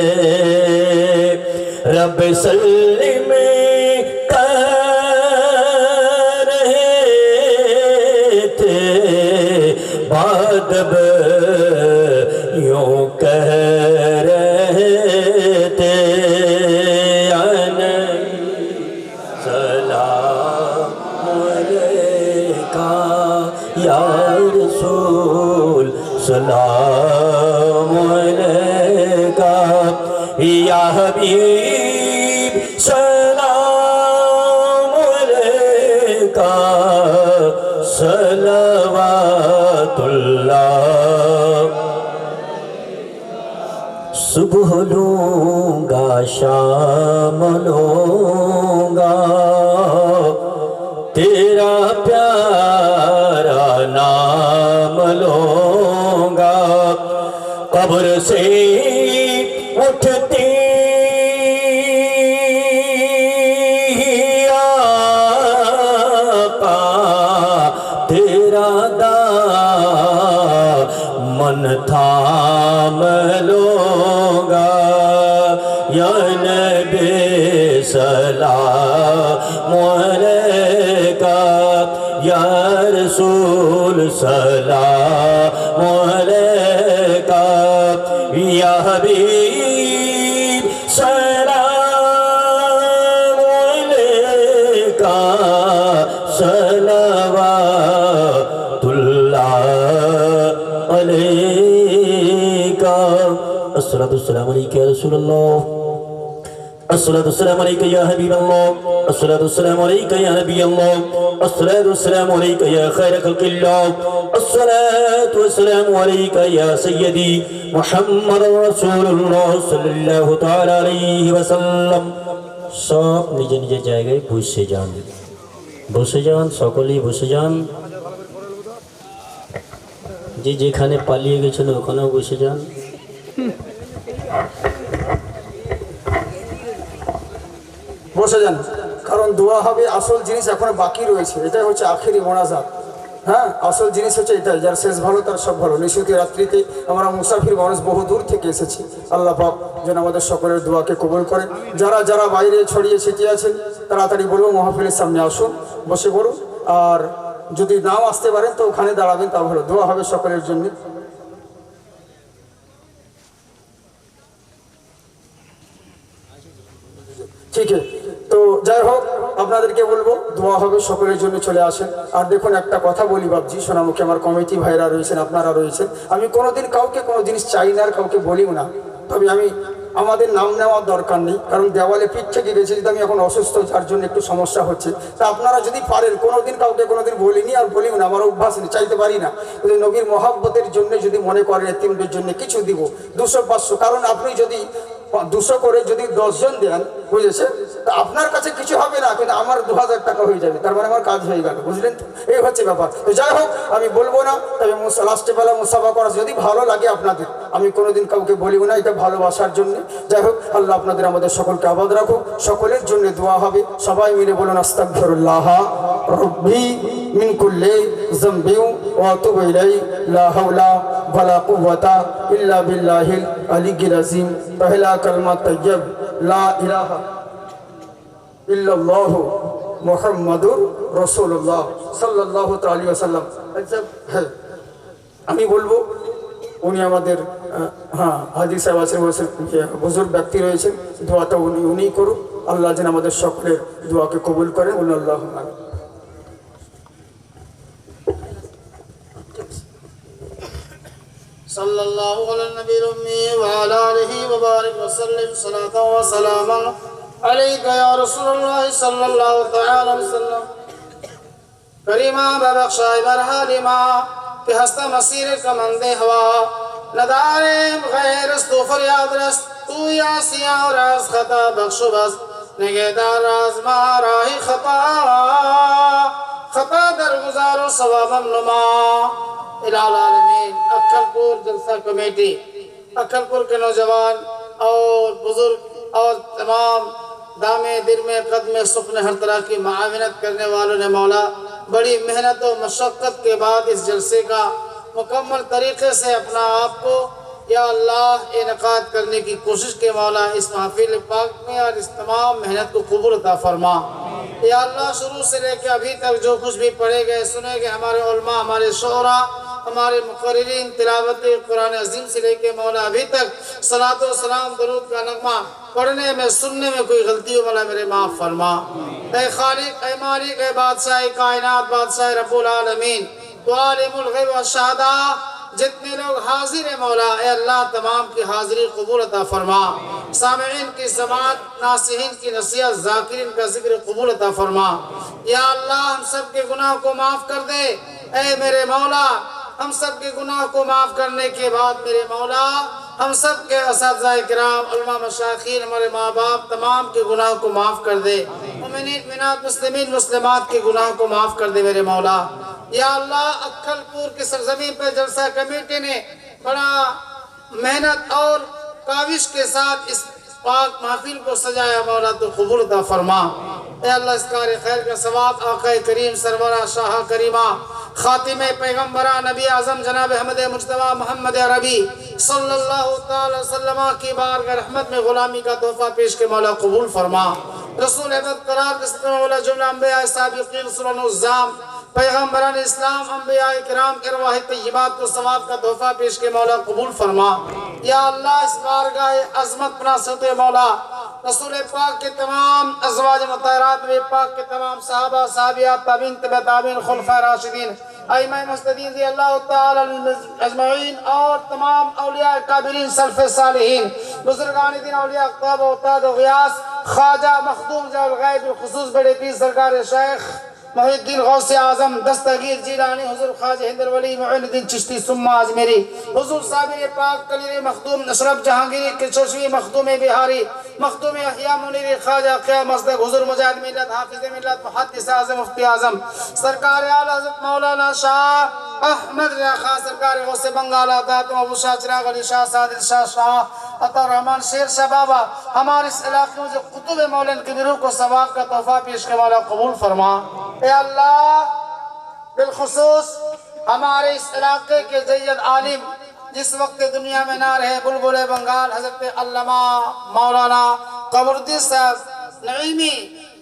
رب سلم کر رہے تھے بادب یوں کہہ رہے تھے یا نبی سلام علیکہ یا رسول سلام علیکہ یا حبیب سلام علیکہ صلوات اللہ صبح لوں گا شام لوں گا تیرا پیارا نام لوں گا قبر سے اٹھتی آقا تیرا دامن تھام لوں گا یا نبی سلام علیکہ یا رسول سلام علیکہ یا حبیب سلام علیکہ صلوات اللہ علیکہ الصلاة والسلام علیکہ یا رسول اللہ الصلاة والسلام علیکہ یا حبیب اللہ الصلاة والسلام علیکہ یا نبی اللہ الصلاة والسلام علیکہ یا خیر خلق اللہ الصلاة والسلام علیکہ یا سیدی محمد رسول اللہ صلی اللہ تعالی علیہ وسلم সব নিজে নিজে জায়গায় বসে যান সকলেই বসে যান যে যেখানে পালিয়ে গেছিল ওখানেও বসে যান বসে যান কারণ দোয়া হবে আসল জিনিস এখনো বাকি রয়েছে এটাই হচ্ছে আখেরি মোনাজাত হ্যাঁ আসল জিনিস হচ্ছে এটাই যার শেষ ভালো তার সব ভালো নিশুতি রাত্রিতে আমরা মুসাফির মানুষ বহু দূর থেকে এসেছি আল্লাহ পাক যেন আমাদের সকলের দোয়াকে কবুল করেন যারা যারা বাইরে ছড়িয়ে ছিটিয়ে আছেন তাড়াতাড়ি বলবো মাহফিলের সামনে আসুন বসে পড়ুন আর যদি নাও আসতে পারেন তো ওখানে দাঁড়াবেন তা ভালো দোয়া হবে সকলের জন্য ঠিক আছে তো যাই হোক আপনাদেরকে বলবো দোয়া হবে সকলের জন্য চলে আসেন আর দেখুন একটা কথা বলি বাবজি সোনামুখী আমার কমিটি ভাইরা রয়েছেন আপনারা রয়েছেন আমি কোনোদিন কাউকে কোনো জিনিস চাই না আর কাউকে বলিও না তবে আমি আমাদের নাম নেওয়ার দরকার নেই কারণ দেওয়ালে পিঠ থেকে গেছে যদি আমি এখন অসুস্থ যার জন্য একটু সমস্যা হচ্ছে তা আপনারা যদি পারেন কোনোদিন কাউকে কোনোদিন বলিনি আর বলিও না আমার অভ্যাস নেই চাইতে পারি না কিন্তু নবীর মহাব্বতের জন্য যদি মনে করেন এতিমদের জন্য কিছু দিব 200-500 কারণ আপনি যদি 200 করে যদি 10 জন দেন বুঝেছে তা আপনার কাছে কিছু হবে না কিন্তু আমার 2000 টাকা হয়ে যাবে তার মানে আমার কাজ হয়ে গেল বুঝলেন তো এই হচ্ছে ব্যাপার তো যাই হোক আমি বলবো না তবে লাস্টে বেলা মুসাফা করা যদি ভালো লাগে আপনাদের আমি কোনোদিন কাউকে বলিও না এটা ভালোবাসার জন্য যাই হোক আল্লাহ আপনাদের আমাদের সকলকে আবাদ রাখুক সকলের জন্য দোয়া হবে সবাই মিলে বলুন আস্তাগফিরুল্লাহ রব্বি মিন কুল্লি যামবি ওয়া আতুবু ইলাইহি লা হাওলা ওয়ালা কুওয়াতা ইল্লা বিল্লাহিল আলিয়্যিল আযীম পহলা কলমা তাইয়্যিব লা ইলাহা ইল্লাল্লাহু মুহাম্মাদুর রাসূলুল্লাহ সাল্লাল্লাহু আলাইহি ওয়াসাল্লাম আচ্ছা হ্যাঁ আমি বলবো উনি আমাদের হ্যাঁ হাজী সাহেব আছেন বুজুর্গ ব্যক্তি রয়েছেন দোয়াটা উনি করুন আল্লাহ যেন আমাদের সকলের দোয়াকে কবুল করেন বলুন আল্লাহুম্মা আমিন صلى الله على النبي الأمي وعلى آله وبارك وسلم صلاة وسلاما عليك يا رسول الله صلى الله تعالى وسلم كريما ببخشاي برحالما في هست مسيرك من دهوا ندارم غير استغفر يا درس تو يا سيا راز خطا بخشو بس نگهدار راز ما راهی خطا خطا درگزار و ثواب نما الہ العالمین۔ اکھل پور جلسہ کمیٹی، اکھل پور کے نوجوان اور بزرگ اور تمام دامے درمے قدمے سکنے ہر طرح کی معاونت کرنے والوں نے مولا بڑی محنت و مشقت کے بعد اس جلسے کا مکمل طریقے سے اپنا آپ کو یا اللہ انعقاد کرنے کی کوشش کے مولا اس محفل پاک میں اور اس تمام محنت کو قبول عطا فرما۔ یا اللہ شروع سے لے کے ابھی تک جو کچھ بھی پڑھے گئے سنے گئے ہمارے علماء، ہمارے شعراء، ہمارے مقررین تلاوت قرآن عظیم سے لے کے مولا ابھی تک صلاۃ و سلام درود کا نغمہ پڑھنے میں سننے میں کوئی غلطی ہو مولا میرے معاف فرما۔ اے خالق، اے مالک، اے بادشاہ کائنات، بادشاہ رب العالمین، تو عالم الغیب والشہادہ جتنے لوگ حاضر ہیں مولا اے اللہ تمام کی حاضری قبول عطا فرما۔ سامعین کی سماعت، ناصحین کی نصیحت، ذاکرین کا ذکر قبول عطا فرما۔ یا اللہ ہم سب کے گناہ کو معاف کر دے اے میرے مولا، ہم سب کے گناہ کو معاف کرنے کے بعد میرے مولا ہم سب کے اساتذہ کرام، علماء، مشائخین، ہمارے ماں باپ تمام کے گناہ کو معاف کر دے۔ مومنین مومنات، مسلمین مسلمات کے گناہ کو معاف کر دے میرے مولا۔ یا اللہ اکھل پور کی سرزمین پر جلسہ کمیٹی نے بڑا محنت اور کاوش کے ساتھ اس پاک محفل کو سجایا مولا تو قبول عطا فرما۔ اے اللہ اس کار خیر کا ثواب آقا کریم سرورہ شاہ کریمہ خاتم پیغمبرہ نبی اعظم جناب احمد مجتبیٰ محمد عربی صلی اللہ تعالی وسلم کی بارگاہ رحمت میں غلامی کا تحفہ پیش کے مولا قبول فرما۔ رسول احمد قرار قسط مولا جملہ انبیاء سابقین رسول الزام پیغمبران اسلام انبیاء کرام کے ارواح طیبات کو ثواب کا تحفہ پیش کے مولا قبول فرما۔ یا اللہ اس بارگاہ عظمت پناست مولا رسول پاک کے تمام ازواج مطہرات میں پاک کے تمام صحابہ صحابیات تابعین تبع تابعین خلفاء راشدین ائمہ مجتہدین رضی اللہ تعالی اجمعین اور تمام اولیاء کابرین سلف صالحین بزرگان دین اولیاء اقطاب و اعتاد و غیاث خواجہ مخدوم جاء الغیب خصوص بڑے پیر سرکار شیخ محی الدین غوث اعظم دستگیر جیلانی حضور خواجہ ہندر ولی معین الدین چشتی ثم اجمیری حضور صابر پاک کلیر مخدوم اشرف جہانگیری کچوشوی مخدوم بہاری مخدوم احیاء منیر خواجہ قیام مصدق حضور مجاہد ملت حافظ ملت محدث اعظم مفتی اعظم سرکار اعلی حضرت مولانا شاہ احمد رضا خان سرکار غوث بنگال عطا ابو شاہ چراغ علی شاہ سعد شاہ شاہ عطا الرحمن شیر شاہ بابا ہمارے اس علاقے میں جو قطب مولن کی روح کو ثواب کا تحفہ پیش کے مولا قبول فرما۔ اے اللہ بالخصوص ہمارے اس علاقے کے جید عالم جس وقت دنیا میں نہ رہے بلبل بنگال حضرت علامہ مولانا قمر الدین صاحب نعیمی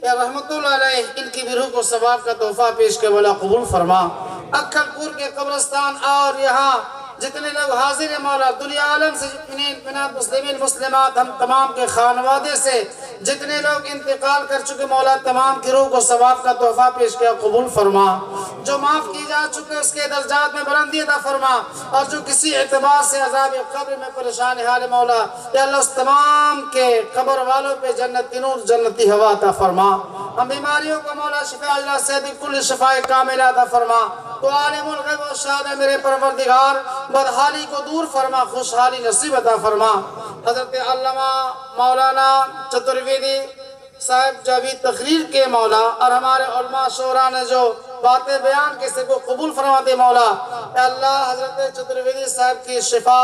یا رحمت اللہ علیہ ان کی بھی روح کو ثواب کا تحفہ پیش کے مولا قبول فرما۔ اکھل پور کے قبرستان اور یہاں جتنے لوگ حاضر ہیں مولا دنیا عالم سے جتنے مسلمین مسلمات ہم تمام کے خانوادے سے جتنے لوگ انتقال کر چکے مولا تمام کی روح کو ثواب کا تحفہ پیش کیا قبول فرما۔ جو معاف کی جا چکے اس کے درجات میں بلندی عطا فرما اور جو کسی اعتبار سے عذاب قبر میں پریشان حال مولا یا اللہ اس تمام کے قبر والوں پہ جنتی نور جنتی ہوا عطا فرما۔ ہم بیماریوں کو مولا شفاء عجلہ صحت کل شفاء کاملہ عطا فرما۔ تو عالم الغیب والشہادہ میرے پروردگار بدحالی کو دور فرما خوشحالی نصیب عطا فرما۔ حضرت علامہ مولانا چترویدی صاحب جو ابھی تقریر کے مولا اور ہمارے علماء شعراء نے جو باتیں بیان کی سے کو قبول فرما دے مولا اے اللہ حضرت چترویدی صاحب کی شفا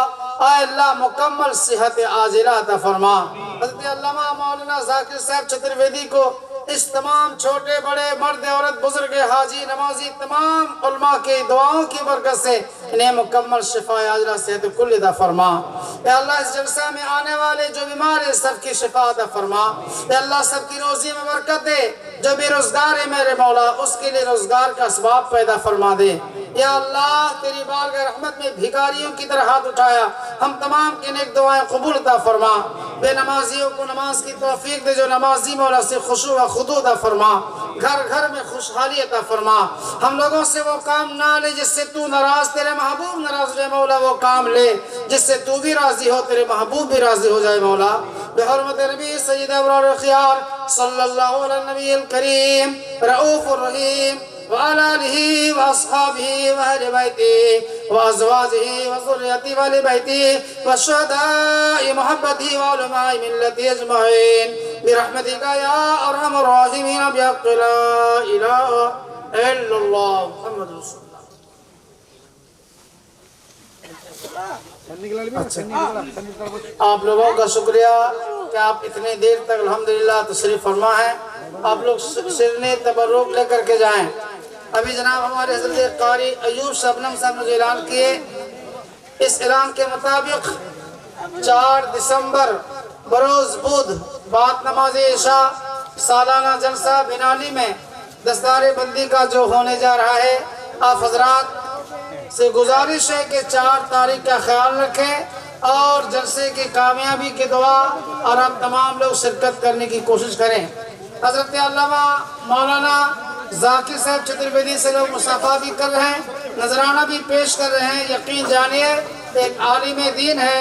اے اللہ مکمل صحت عاجلہ عطا فرما۔ حضرت علامہ مولانا ذاکر صاحب چترویدی کو اس تمام چھوٹے بڑے مرد عورت بزرگ حاجی نمازی تمام علماء کی دعاؤں کی برکت سے انہیں مکمل شفا عاجلہ صحت کل عطا فرما۔ اے اللہ اس جلسہ میں آنے والے جو بیمار ہیں سب کی شفا عطا فرما۔ اے اللہ سب کی روزی میں برکت دے، جو بے روزگار ہے میرے مولا اس کے لیے روزگار کا اسباب پیدا فرما دے۔ یا اللہ تیری بارگاہ رحمت میں بھکاریوں کی طرح ہاتھ اٹھایا ہم تمام کی نیک دعائیں قبول عطا فرما۔ بے نمازیوں کو نماز کی توفیق دے، جو نمازی مولا سے خشوع و خضوع عطا فرما۔ گھر گھر میں خوشحالی عطا فرما۔ ہم لوگوں سے وہ کام نہ لے جس سے تو ناراض، تیرے محبوب ناراض ہو جائے مولا، وہ کام لے جس سے تو بھی راضی ہو، تیرے محبوب بھی راضی ہو جائے مولا۔ بحرمت نبی سید ابرار الخیار صلی اللہ علیہ النبی الکریم رؤوف الرحیم وعلى آله وأصحابه وأهل بيته وأزواجه وذريته وآل بيته والشهداء محبته وعلماء ملته أجمعين برحمتك يا أرحم الراحمين بحق لا إله इल्लल्लाह मुहम्मद रसूलुल्लाह। आप लोगों का शुक्रिया कि आप इतनी देर तक अल्हम्दुलिल्लाह तशरीफ फरमा है। आप लोग सिरने तबर्रुक लेकर के जाएं। अभी जनाब हमारे हज़रत कारी अयूब शबनम साहब ने ऐलान किए, इस ऐलान के मुताबिक 4 दिसंबर बरोज़ बुध बाद नमाज इशा सालाना जलसा बिनाली में दस्तारे बंदी का जो होने जा रहा है, आप हजरात से गुजारिश है कि 4 तारीख का ख्याल रखें और जलसे की कामयाबी की दुआ और आप तमाम लोग शिरकत करने की कोशिश करें। हजरत अल्लामा मौलाना जाकिर साहब चतुर्वेदी से लोग मुसाफा भी कर रहे हैं, नजराना भी पेश कर रहे हैं। यकीन जानिए एक आलिम दीन है,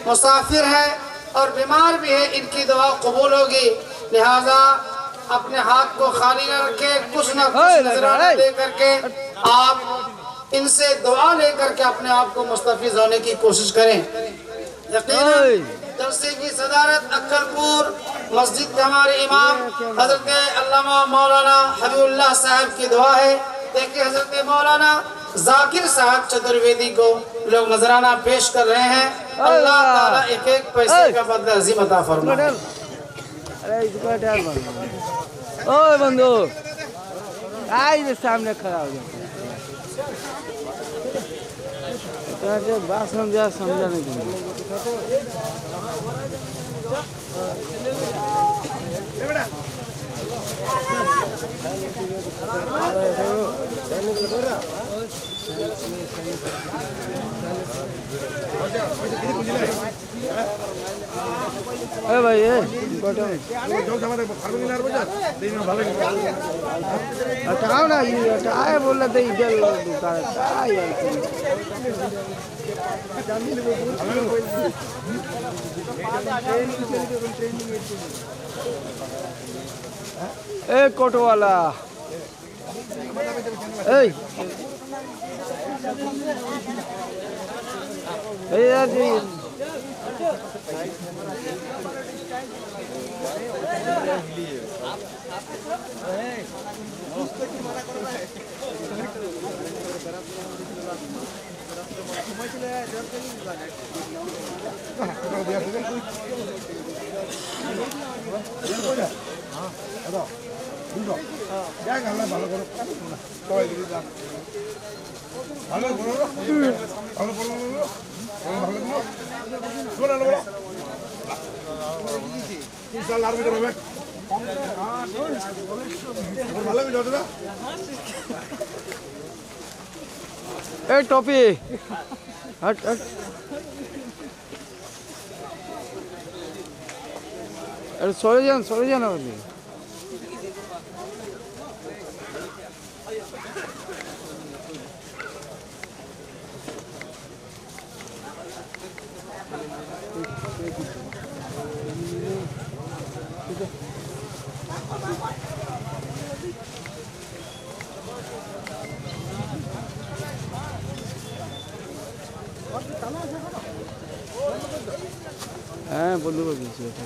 मुसाफिर है और बीमार भी है, इनकी दुआ कबूल होगी। लिहाजा अपने हाथ को खाली न रखें, कुछ न कुछ नजराना दे करके आप इनसे दुआ लेकर के अपने आप को मुस्तफिज होने की कोशिश करें। यकीनन जलसे की सदारत अक्कलपुर मस्जिद के हमारे इमाम हजरत अल्लामा मौलाना हबीबुल्लाह साहब की दुआ है। देखिए हजरत मौलाना जाकिर साहब चतुर्वेदी को लोग नजराना पेश कर रहे हैं। अल्लाह ताला एक एक पैसे का बदला अजीम अता फरमाए। ओए बंधु आई सामने खड़ा हो जाए बात समझा नहीं दूंगा। भाई हटाओ ना, ये हटाए बोल रहे थे इधर दुकान ए कोटो वाला यार जी ए टोपी हट हट अरे सरे जान আপনি হ্যাঁ বন্ধু বলছি এটা